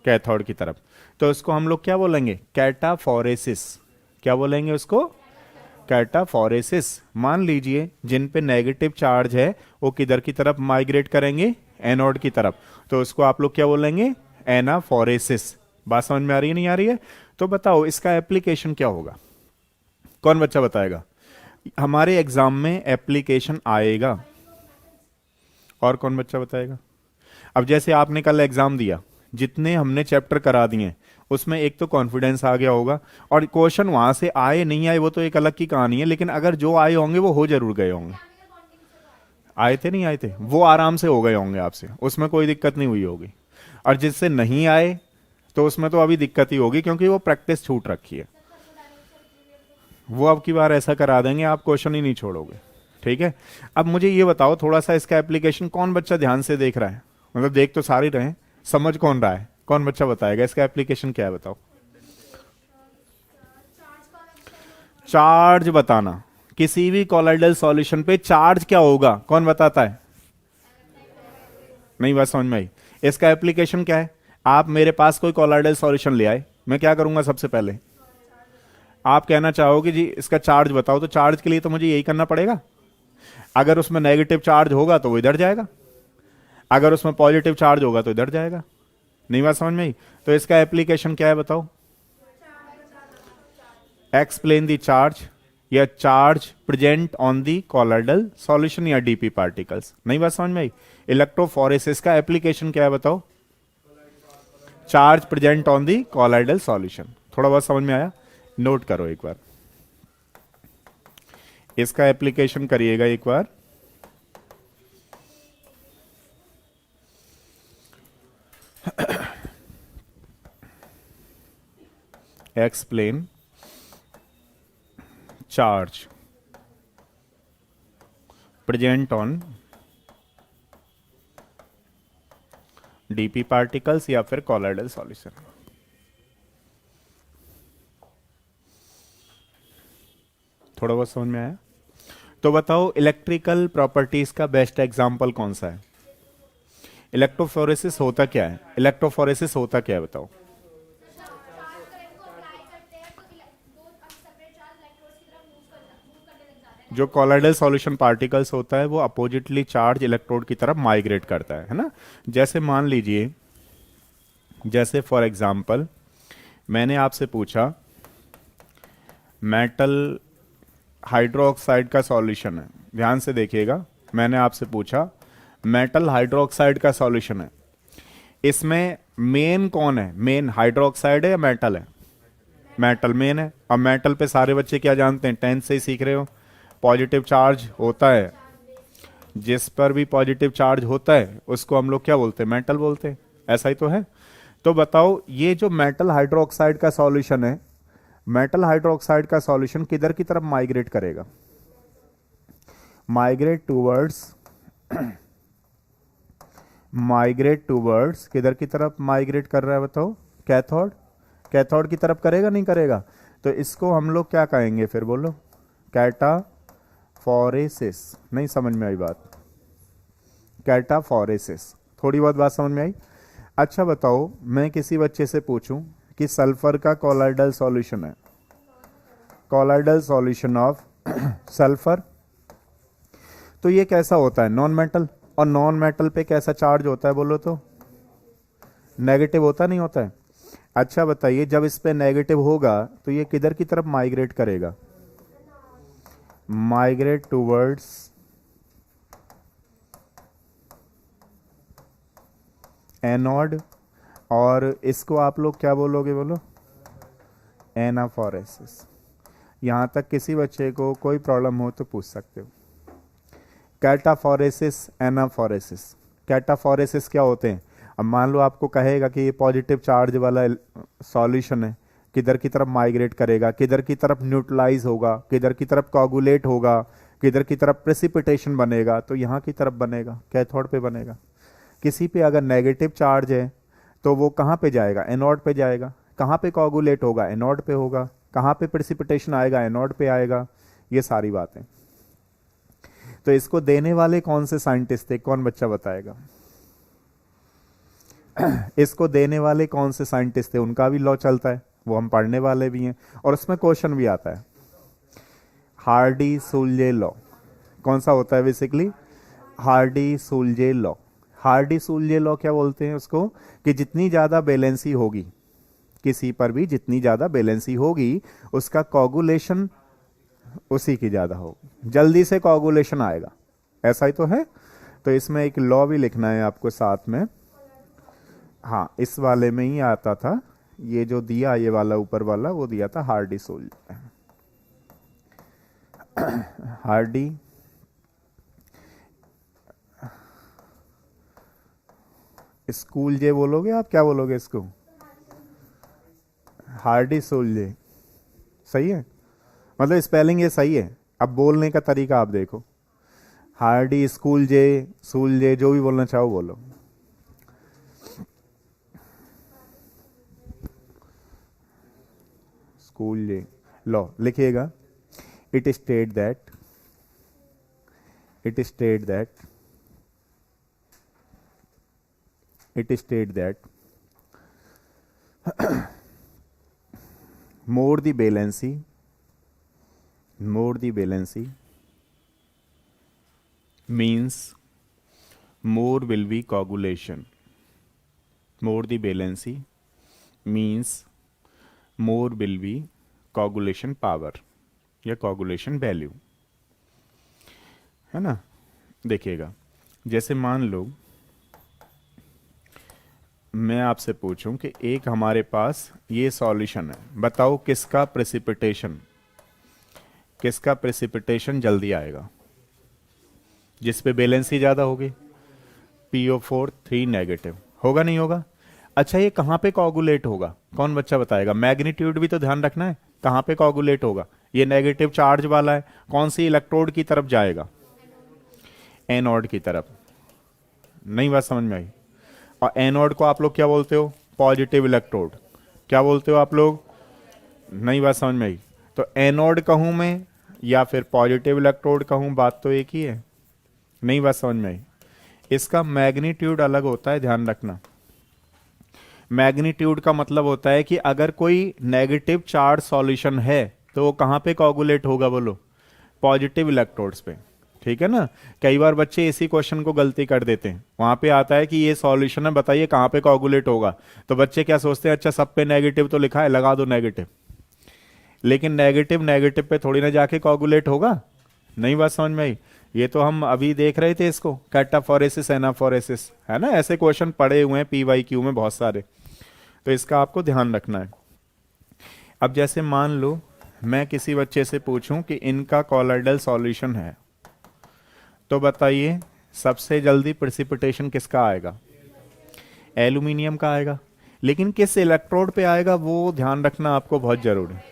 कैथोड की तरफ। तो इसको हम लोग क्या बोलेंगे? कैटाफोरेसिस। क्या बोलेंगे उसको? कैटाफोरेसिस। मान लीजिए जिन पे नेगेटिव चार्ज है वो किधर की तरफ माइग्रेट करेंगे? एनोड की तरफ। तो उसको आप लोग क्या बोलेंगे? एनाफोरेसिस। बात समझ में आ रही है नहीं आ रही है? तो बताओ इसका एप्लीकेशन क्या होगा? कौन बच्चा बताएगा? हमारे एग्जाम में एप्लीकेशन आएगा। और कौन बच्चा बताएगा? अब जैसे आपने कल एग्जाम दिया, जितने हमने चैप्टर करा दिए उसमें एक तो कॉन्फिडेंस आ गया होगा, और क्वेश्चन वहां से आए नहीं आए वो तो एक अलग की कहानी है, लेकिन अगर जो आए होंगे वो हो जरूर गए होंगे। आए थे नहीं आए थे वो आराम से हो गए होंगे आपसे, उसमें कोई दिक्कत नहीं हुई होगी। और जिससे नहीं आए तो उसमें तो अभी दिक्कत ही होगी, क्योंकि वो प्रैक्टिस छूट रखी है। वो अब की बार ऐसा करा देंगे आप क्वेश्चन ही नहीं छोड़ोगे। ठीक है? अब मुझे ये बताओ थोड़ा सा इसका एप्लीकेशन कौन बच्चा ध्यान से देख रहा है? मतलब देख तो सारे रहे, समझ कौन रहा है? कौन बच्चा बताएगा इसका एप्लीकेशन क्या है? बताओ। चार्ज बताना। किसी भी कॉलॉइडल सॉल्यूशन पे चार्ज क्या होगा कौन बताता है? नहीं बात समझ में आई? इसका एप्लीकेशन क्या है? आप मेरे पास कोई कॉलॉइडल सॉल्यूशन ले आए, मैं क्या करूंगा? सबसे पहले आप कहना चाहोगे जी इसका चार्ज बताओ, तो चार्ज के लिए तो मुझे यही करना पड़ेगा। अगर उसमें नेगेटिव चार्ज होगा तो वो इधर जाएगा, अगर उसमें पॉजिटिव चार्ज होगा तो इधर जाएगा। नहीं बात समझ में आई? तो इसका एप्लीकेशन क्या है बताओ? एक्सप्लेन द चार्ज, या charge present on the colloidal solution या डीपी पार्टिकल्स। नहीं बात समझ में आई? इलेक्ट्रोफोरेसिस का एप्लीकेशन क्या है बताओ? Charge present on the colloidal solution. थोड़ा बहुत समझ में आया? नोट करो एक बार, इसका एप्लीकेशन करिएगा एक बार। Explain charge present on DP particles या फिर कॉलॉइडल सॉल्यूशन। थोड़ा बहुत समझ में आया? तो बताओ इलेक्ट्रिकल प्रॉपर्टीज का बेस्ट एग्जांपल कौन सा है? इलेक्ट्रोफोरेसिस होता क्या है? इलेक्ट्रोफोरेसिस होता क्या है बताओ? जो कॉलॉइडल सॉल्यूशन पार्टिकल्स होता है वो अपोजिटली चार्ज इलेक्ट्रोड की तरफ माइग्रेट करता है ना? जैसे मान लीजिए, जैसे फॉर एग्जांपल मैंने आपसे पूछा मेटल हाइड्रोक्साइड का सॉल्यूशन है, ध्यान से देखिएगा। मैंने आपसे पूछा मेटल हाइड्रोक्साइड का सॉल्यूशन है, इसमें मेन कौन है? मेन हाइड्रोक्साइड है या मेटल है? मेटल मेन है। अब मेटल पे सारे बच्चे क्या जानते हैं? 10th से ही सीख रहे हो, पॉजिटिव चार्ज होता है, जिस पर भी पॉजिटिव चार्ज होता है उसको हम लोग क्या बोलते हैं? मेटल बोलते हैं। ऐसा ही तो है। तो बताओ ये जो मेटल हाइड्रोक्साइड का सॉल्यूशन है, मेटल हाइड्रोक्साइड का सॉल्यूशन किधर की तरफ माइग्रेट करेगा? माइग्रेट टूवर्ड्स किधर की तरफ माइग्रेट कर रहा है बताओ? कैथोड। कैथोड की तरफ करेगा नहीं करेगा? तो इसको हम लोग क्या कहेंगे फिर? बोलो। कैटाफोरेसिस। नहीं समझ में आई बात? कैटाफोरेसिस। थोड़ी बहुत बात समझ में आई? अच्छा बताओ, मैं किसी बच्चे से पूछूं कि सल्फर का कॉलॉइडल सॉल्यूशन है, कॉलॉइडल सॉल्यूशन ऑफ सल्फर, तो ये कैसा होता है? Non metal. और नॉन मेटल पे कैसा चार्ज होता है बोलो तो? नेगेटिव होता नहीं होता है? अच्छा बताइए, जब इस पे नेगेटिव होगा तो ये किधर की तरफ माइग्रेट करेगा? Migrate towards anode. और इसको आप लोग क्या बोलोगे? बोलो। एनाफोरेसिस। यहां तक किसी बच्चे को कोई प्रॉब्लम हो तो पूछ सकते हो। कैटाफोरेसिस, एनाफोरेसिस। कैटाफोरेसिस क्या होते हैं? अब मान लो आपको कहेगा कि ये पॉजिटिव चार्ज वाला सॉल्यूशन है, किधर की तरफ माइग्रेट करेगा, किधर की तरफ न्यूट्रलाइज होगा, किधर की तरफ कोगुलेट होगा, किधर की तरफ प्रेसिपिटेशन बनेगा, तो यहाँ की तरफ बनेगा, कैथोड पे बनेगा। किसी पे अगर नेगेटिव चार्ज है तो वो कहाँ पे जाएगा, एनोड पे जाएगा। कहाँ पे कोगुलेट होगा, एनोड पे होगा। कहाँ पे प्रेसिपिटेशन आएगा, एनोड पे आएगा। ये सारी बातें। तो इसको देने वाले कौन से साइंटिस्ट थे, कौन बच्चा बताएगा? इसको देने वाले कौन से साइंटिस्ट थे, उनका भी लॉ चलता है, वो हम पढ़ने वाले भी हैं, और उसमें क्वेश्चन भी आता है। हार्डी सुलजे लॉ कौन सा होता है basically? Hardy Schulze law. Hardy Schulze law क्या बोलते हैं उसको? कि जितनी ज़्यादा बैलेंसी होगी किसी पर भी, जितनी ज़्यादा बैलेंसी होगी उसका कोगुलेशन उसी की ज़्यादा होगी, जल्दी से कोगुलेशन आएगा। ऐसा ही तो है। तो इसमें एक लॉ भी लिखना है आपको साथ में। हाँ, इस वाले में ही आता था, ये जो दिया ये वाला ऊपर वाला वो दिया था हार्डी सुलजे। हार्डी स्कूल जे बोलोगे आप, क्या बोलोगे इसको? हार्डी सुलजे सही है, मतलब स्पेलिंग ये सही है। अब बोलने का तरीका आप देखो, हार्डी स्कूल जे सूल जे, जो भी बोलना चाहो बोलो। स्कूल जे लॉ लिखिएगा। It state that it state that more the valency means more will be coagulation. More the valency means more will be coagulation power या coagulation value, है ना। देखिएगा, जैसे मान लो मैं आपसे पूछूं कि एक हमारे पास ये सॉल्यूशन है, बताओ किसका प्रेसिपिटेशन जल्दी आएगा? जिस पे बैलेंसी ज़्यादा होगी, PO4 3 नेगेटिव, होगा नहीं होगा? अच्छा, ये कहाँ पे कोगुलेट होगा, कौन बच्चा बताएगा? मैग्नीट्यूड भी तो ध्यान रखना है, कहाँ पे कोगुलेट होगा? ये नेगेटिव चार्ज वाला है, कौन सी इलेक्ट्रोड की तरफ जाएगा? एनोड की तरफ। नहीं बात समझ में आई? और एनोड को आप लोग क्या बोलते हो? Positive electrode. क्या बोलते हो आप लोग? नहीं बात समझ में आई? तो एनोड कहूं मैं या फिर पॉजिटिव इलेक्ट्रोड कहूं, बात तो एक ही है। नहीं बात समझ में आई? इसका मैग्नीट्यूड अलग होता है, ध्यान रखना। मैग्नीट्यूड का मतलब होता है कि अगर कोई नेगेटिव चार्ज सॉल्यूशन है तो वो कहां पे कोगुलेट होगा, बोलो? पॉजिटिव इलेक्ट्रोड्स पे, ठीक है ना। कई बार बच्चे इसी क्वेश्चन को गलती कर देते हैं, वहां पे आता है कि ये सॉल्यूशन है, बताइए कहां पे कोगुलेट होगा, तो बच्चे क्या सोचते हैं, अच्छा सब पे नेगेटिव तो लिखा है, लगा दो नेगेटिव। लेकिन नेगेटिव पे थोड़ी ना जाके कोगुलेट होगा। नहीं बात समझ में आई? ये तो हम अभी देख रहे थे इसको, कैटाफोरेसिस एनाफोरेसिस, है ना। ऐसे क्वेश्चन पड़े हुए हैं PYQ में बहुत सारे, तो इसका आपको ध्यान रखना है। अब जैसे मान लो मैं किसी बच्चे से पूछूं कि इनका कॉलॉइडल सॉल्यूशन है, तो बताइए सबसे जल्दी प्रेसिपिटेशन किसका आएगा? एल्यूमिनियम का आएगा। लेकिन किस इलेक्ट्रोड पे आएगा वो ध्यान रखना आपको बहुत जरूरी है।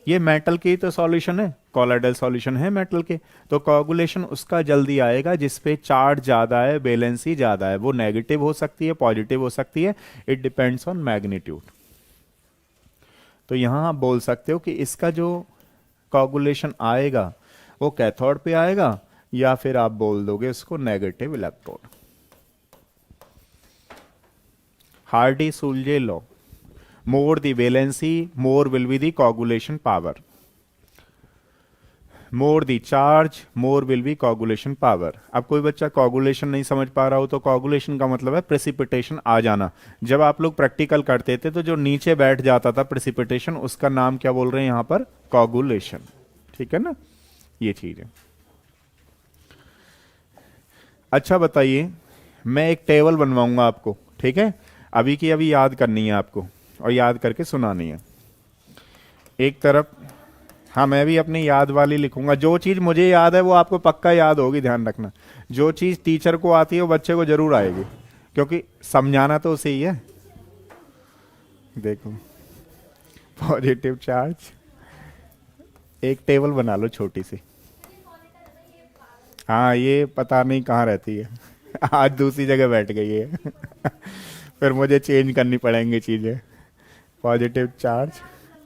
ये मेटल की तो सॉल्यूशन है, कॉलॉइडल सॉल्यूशन है मेटल के, तो कोगुलेशन उसका जल्दी आएगा जिस पे चार्ज ज्यादा है, बैलेंसी ज्यादा है। वो नेगेटिव हो सकती है, पॉजिटिव हो सकती है, इट डिपेंड्स ऑन मैग्नीट्यूड। तो यहां आप बोल सकते हो कि इसका जो कोगुलेशन आएगा वो कैथोड पे आएगा, या फिर आप बोल दोगे इसको negative electrode. Hardy Schulze law, more the valency more will be the coagulation power, more the charge more will be coagulation power. अब कोई बच्चा कोगुलेशन नहीं समझ पा रहा हो तो कोगुलेशन का मतलब है प्रेसिपिटेशन आ जाना। जब आप लोग प्रैक्टिकल करते थे तो जो नीचे बैठ जाता था प्रेसिपिटेशन, उसका नाम क्या बोल रहे हैं यहां पर? कोगुलेशन। ठीक है ना, ये चीज है। अच्छा बताइए, मैं एक टेबल बनवाऊंगा आपको, ठीक है? अभी की अभी याद करनी है आपको, और याद करके सुनानी है। एक तरफ, हाँ मैं भी अपनी याद वाली लिखूंगा। जो चीज मुझे याद है वो आपको पक्का याद होगी, ध्यान रखना। जो चीज टीचर को आती है वो बच्चे को जरूर आएगी, क्योंकि समझाना तो उसे ही है। देखो पॉजिटिव चार्ज, एक टेबल बना लो छोटी सी। हाँ ये पता नहीं कहाँ रहती है। आज दूसरी जगह बैठ गई है। फिर मुझे चेंज करनी पड़ेंगी चीज़ें। पॉजिटिव चार्ज,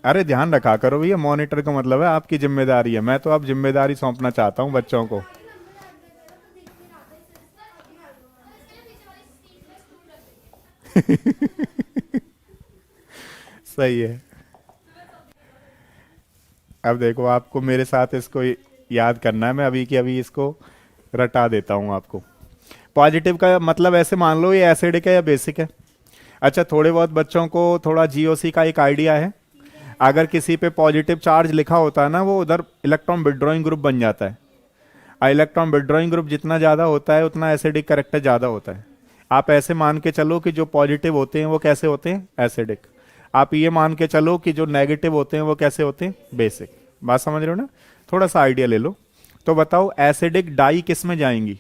अरे ध्यान रखा करो भैया, मॉनिटर का मतलब है आपकी जिम्मेदारी है, मैं तो अब जिम्मेदारी सौंपना चाहता हूँ बच्चों को। सही है। अब देखो आपको मेरे साथ इसको याद करना है, मैं अभी की अभी इसको रटा देता हूँ आपको। पॉजिटिव का मतलब ऐसे मान लो ये एसिडिक है या बेसिक है। अच्छा थोड़े बहुत बच्चों को थोड़ा जीओसी का एक आइडिया है। अगर किसी पे पॉजिटिव चार्ज लिखा होता है ना, वो उधर इलेक्ट्रॉन विड्रॉइंग ग्रुप बन जाता है। इलेक्ट्रॉन विड्रॉइंग ग्रुप जितना ज़्यादा होता है उतना एसिडिक करेक्टर ज़्यादा होता है। आप ऐसे मान के चलो कि जो पॉजिटिव होते हैं वो कैसे होते हैं, एसिडिक। आप ये मान के चलो कि जो नेगेटिव होते हैं वो कैसे होते हैं, बेसिक। बात समझ रहे हो ना, थोड़ा सा आइडिया ले लो। तो बताओ एसिडिक डाई किस में जाएंगी,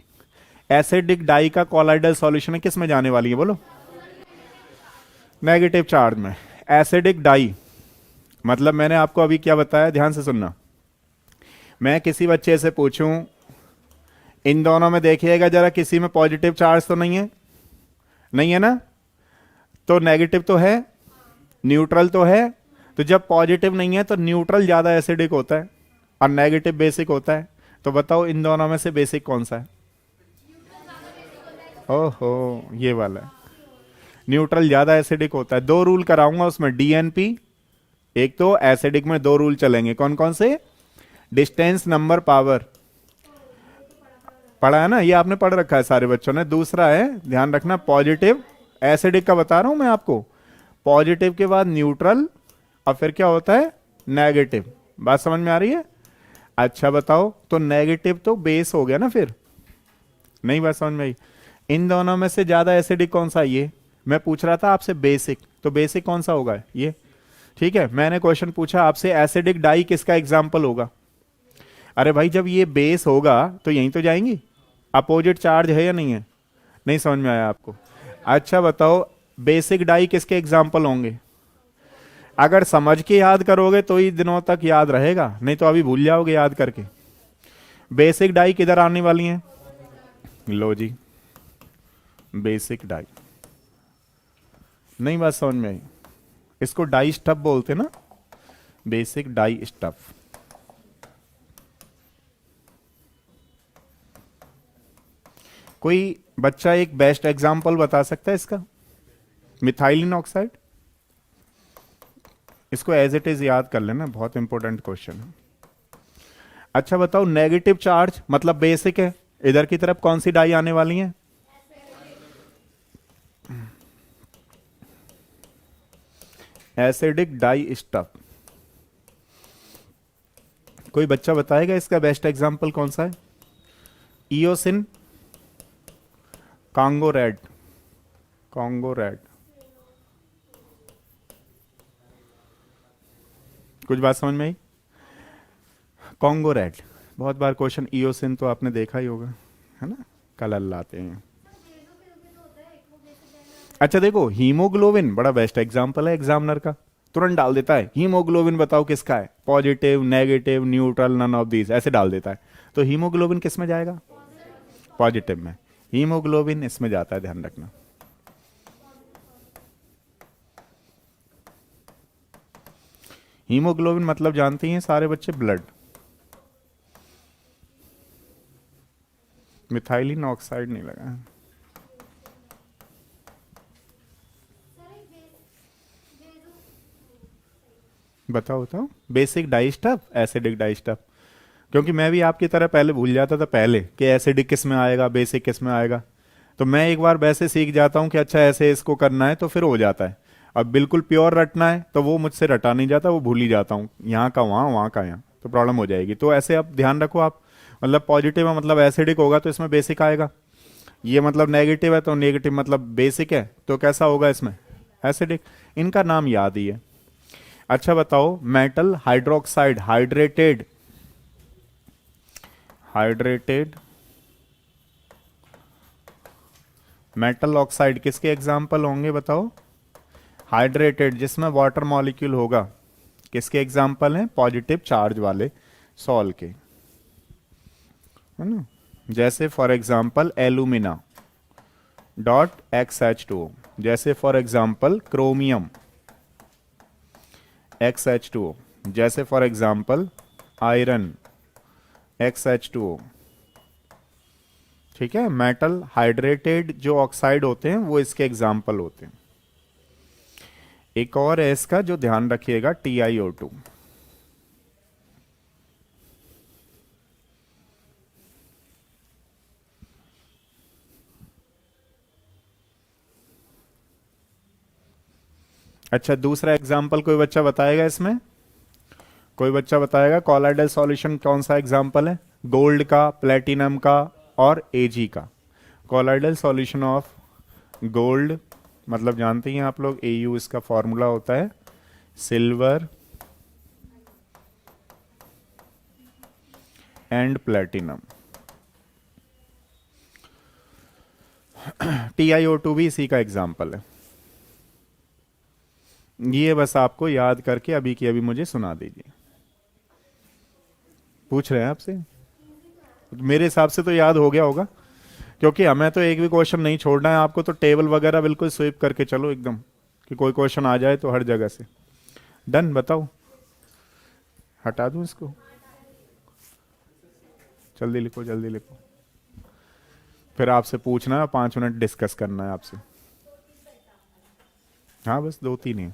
एसिडिक डाई का कॉलाइडल सॉल्यूशन किस में जाने वाली है, बोलो। नेगेटिव चार्ज में। एसिडिक डाई मतलब मैंने आपको अभी क्या बताया, ध्यान से सुनना। मैं किसी बच्चे से पूछूं इन दोनों में देखिएगा जरा, किसी में पॉजिटिव चार्ज तो नहीं है, नहीं है ना, तो नेगेटिव तो है, न्यूट्रल तो है। तो जब पॉजिटिव नहीं है तो न्यूट्रल ज्यादा एसिडिक होता है और नेगेटिव बेसिक होता है। तो बताओ इन दोनों में से बेसिक कौन सा है। ओहो ये वाला है, न्यूट्रल ज्यादा एसिडिक होता है। दो रूल कराऊंगा उसमें, डीएनपी। एक तो एसिडिक में दो रूल चलेंगे, कौन कौन से, डिस्टेंस नंबर पावर, पढ़ा है ना, ये आपने पढ़ रखा है सारे बच्चों ने। दूसरा है, ध्यान रखना, पॉजिटिव एसिडिक का बता रहा हूं मैं आपको, पॉजिटिव के बाद न्यूट्रल और फिर क्या होता है, नेगेटिव। बात समझ में आ रही है। अच्छा बताओ, तो नेगेटिव तो बेस हो गया ना फिर, नहीं बात समझ में आई। इन दोनों में से ज्यादा एसिडिक कौन सा है, ये मैं पूछ रहा था आपसे, बेसिक। तो बेसिक कौन सा होगा, ये। ठीक है, मैंने क्वेश्चन पूछा आपसे एसिडिक डाई किसका एग्जाम्पल होगा। अरे भाई जब ये बेस होगा तो यहीं तो जाएंगी, अपोजिट चार्ज है या नहीं है, नहीं समझ में आया आपको। अच्छा बताओ बेसिक डाई किसके एग्जाम्पल होंगे। अगर समझ के याद करोगे तो ही दिनों तक याद रहेगा, नहीं तो अभी भूल जाओगे याद करके। बेसिक डाई किधर आने वाली हैं, लो जी, बेसिक डाई। नहीं बात समझ में आई, इसको डाई स्टफ बोलते ना, बेसिक डाई स्टफ। कोई बच्चा एक बेस्ट एग्जांपल बता सकता है इसका, मिथाइलिन ऑक्साइड। इसको एज इट इज याद कर लेना, बहुत इंपॉर्टेंट क्वेश्चन है। अच्छा बताओ नेगेटिव चार्ज मतलब बेसिक है, इधर की तरफ कौन सी डाई आने वाली है, एसिडिक डाई स्टफ। कोई बच्चा बताएगा इसका बेस्ट एग्जांपल कौन सा है, eosin, Congo red, Congo red. कुछ बात समझ में आई, कांगो रेड। बहुत बार क्वेश्चन इओसिन तो आपने देखा ही होगा, है ना, कलर लाते हैं। अच्छा देखो हीमोग्लोबिन बड़ा बेस्ट एग्जांपल है एग्जामिनर का, तुरंत डाल देता है हीमोग्लोबिन बताओ किसका है, positive negative neutral none of these, ऐसे डाल देता है। तो हीमोग्लोबिन किस में जाएगा, पॉजिटिव में, हीमोग्लोबिन इसमें जाता है, ध्यान रखना। हीमोग्लोबिन मतलब जानते हैं सारे बच्चे, ब्लड। मिथाइलिन ऑक्साइड नहीं लगा, बताओ बताओ, बेसिक डाइस्टफ, एसिडिक डाइस्टफ। क्योंकि मैं भी आपकी तरह पहले भूल जाता था पहले कि एसिडिक किस में आएगा बेसिक किस में आएगा, तो मैं एक बार वैसे सीख जाता हूं कि अच्छा ऐसे इसको करना है तो फिर हो जाता है। अब बिल्कुल प्योर रटना है तो वो मुझसे रटा नहीं जाता, वो भूल ही जाता हूँ, यहाँ का वहाँ वहाँ का यहाँ, तो प्रॉब्लम हो जाएगी। तो ऐसे अब ध्यान रखो आप, मतलब पॉजिटिव है मतलब एसिडिक होगा तो इसमें बेसिक आएगा, ये मतलब नेगेटिव है तो नेगेटिव मतलब बेसिक है, तो कैसा होगा इसमें, एसिडिक। इनका नाम याद ही है। अच्छा बताओ metal hydroxide, hydrated, hydrated metal oxide किसके एग्जाम्पल होंगे बताओ, हाइड्रेटेड जिसमें वाटर मॉलिक्यूल होगा, किसके एग्जाम्पल हैं? पॉजिटिव चार्ज वाले सॉल के, है ना। जैसे for example alumina dot XH2O, जैसे फॉर एग्जाम्पल क्रोमियम XH2O, जैसे फॉर एग्जाम्पल आयरन XH2O। ठीक है, मेटल हाइड्रेटेड जो ऑक्साइड होते हैं वो इसके एग्जाम्पल होते हैं। एक और है इसका जो ध्यान रखिएगा, TiO2। अच्छा, दूसरा एग्जाम्पल कोई बच्चा बताएगा इसमें? कोई बच्चा बताएगा कॉलॉइडल सॉल्यूशन कौन सा एग्जाम्पल है? गोल्ड का, प्लेटिनम का और Ag का। कॉलॉइडल सॉल्यूशन ऑफ गोल्ड मतलब जानते हैं आप लोग, Au इसका फॉर्मूला होता है, सिल्वर एंड प्लेटिनम। TiO2 भी इसी का एग्जाम्पल है। ये बस आपको याद करके अभी की अभी मुझे सुना दीजिए। पूछ रहे हैं आपसे, मेरे हिसाब से तो याद हो गया होगा, क्योंकि हमें तो एक भी क्वेश्चन नहीं छोड़ना है आपको, तो टेबल वगैरह बिल्कुल स्वीप करके चलो एकदम, कि कोई क्वेश्चन आ जाए तो हर जगह से। डन, बताओ, हटा दूं इसको? जल्दी लिखो, जल्दी लिखो, फिर आपसे पूछना है, 5 मिनट डिस्कस करना है आपसे। हाँ बस 2-3 ही।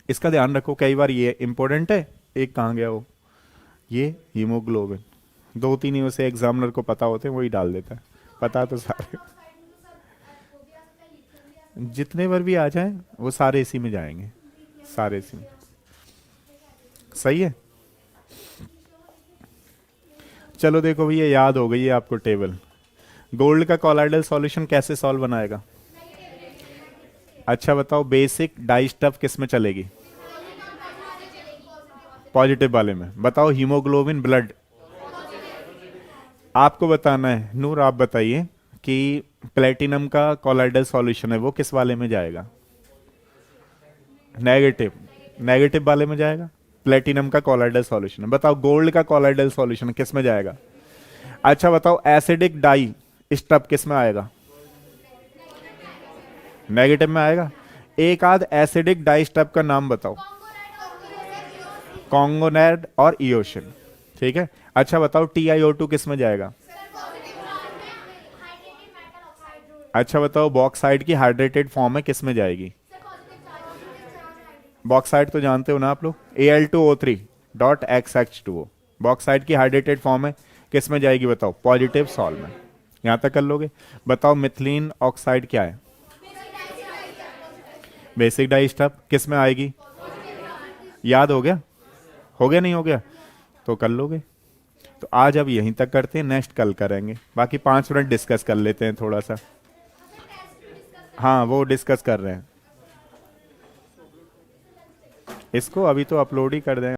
इसका ध्यान रखो, कई बार ये इंपॉर्टेंट है, एक कहाँ गया वो, ये हीमोग्लोबिन। 2-3 ही उसे एग्जामिनर को पता होते हैं, वही डाल देता है, पता तो सारे। जितने बार भी आ जाए वो सारे इसी में जाएंगे, सारे इसी में। सही है, चलो देखो भैया, याद हो गई है आपको टेबल। गोल्ड का कॉलॉइडल सॉल्यूशन कैसे सॉल्व बनाएगा? अच्छा बताओ, बेसिक डाई स्टफ किस में चलेगी? पॉजिटिव वाले में। बताओ हीमोग्लोबिन ब्लड, आपको बताना है। नूर आप बताइए कि प्लेटिनम का कॉलॉइडल सॉल्यूशन है वो किस वाले में जाएगा? नेगेटिव, नेगेटिव वाले में जाएगा। प्लेटिनम का कॉलॉइडल सॉल्यूशन है। बताओ गोल्ड का कॉलॉइडल सॉल्यूशन किस में जाएगा? अच्छा बताओ एसिडिक डाई स्टफ किस में आएगा? नेगेटिव में आएगा। एक आध एसिडिक डाई स्टफ का नाम बताओ। कॉन्गोनेड और इओशन, ठीक है। अच्छा बताओ TiO2 किस में जाएगा? अच्छा बताओ बॉक्साइड की हाइड्रेटेड फॉर्म है किस में जाएगी? बॉक्साइड तो जानते हो ना आप लोग, Al2O3 डॉट XH2O, बॉक्साइड की हाइड्रेटेड फॉर्म है, किस में जाएगी बताओ? पॉजिटिव सॉल्व में। यहां तक कर लोगे? बताओ मिथिलीन ऑक्साइड क्या है? बेसिक डाई स्टफ, किस में आएगी? याद हो गया? हो गया नहीं हो गया? तो कर लोगे। तो आज अब यहीं तक करते हैं, नेक्स्ट कल करेंगे। बाकी 5 मिनट डिस्कस कर लेते हैं थोड़ा सा। हाँ वो डिस्कस कर रहे हैं, इसको अभी तो अपलोड ही कर दें।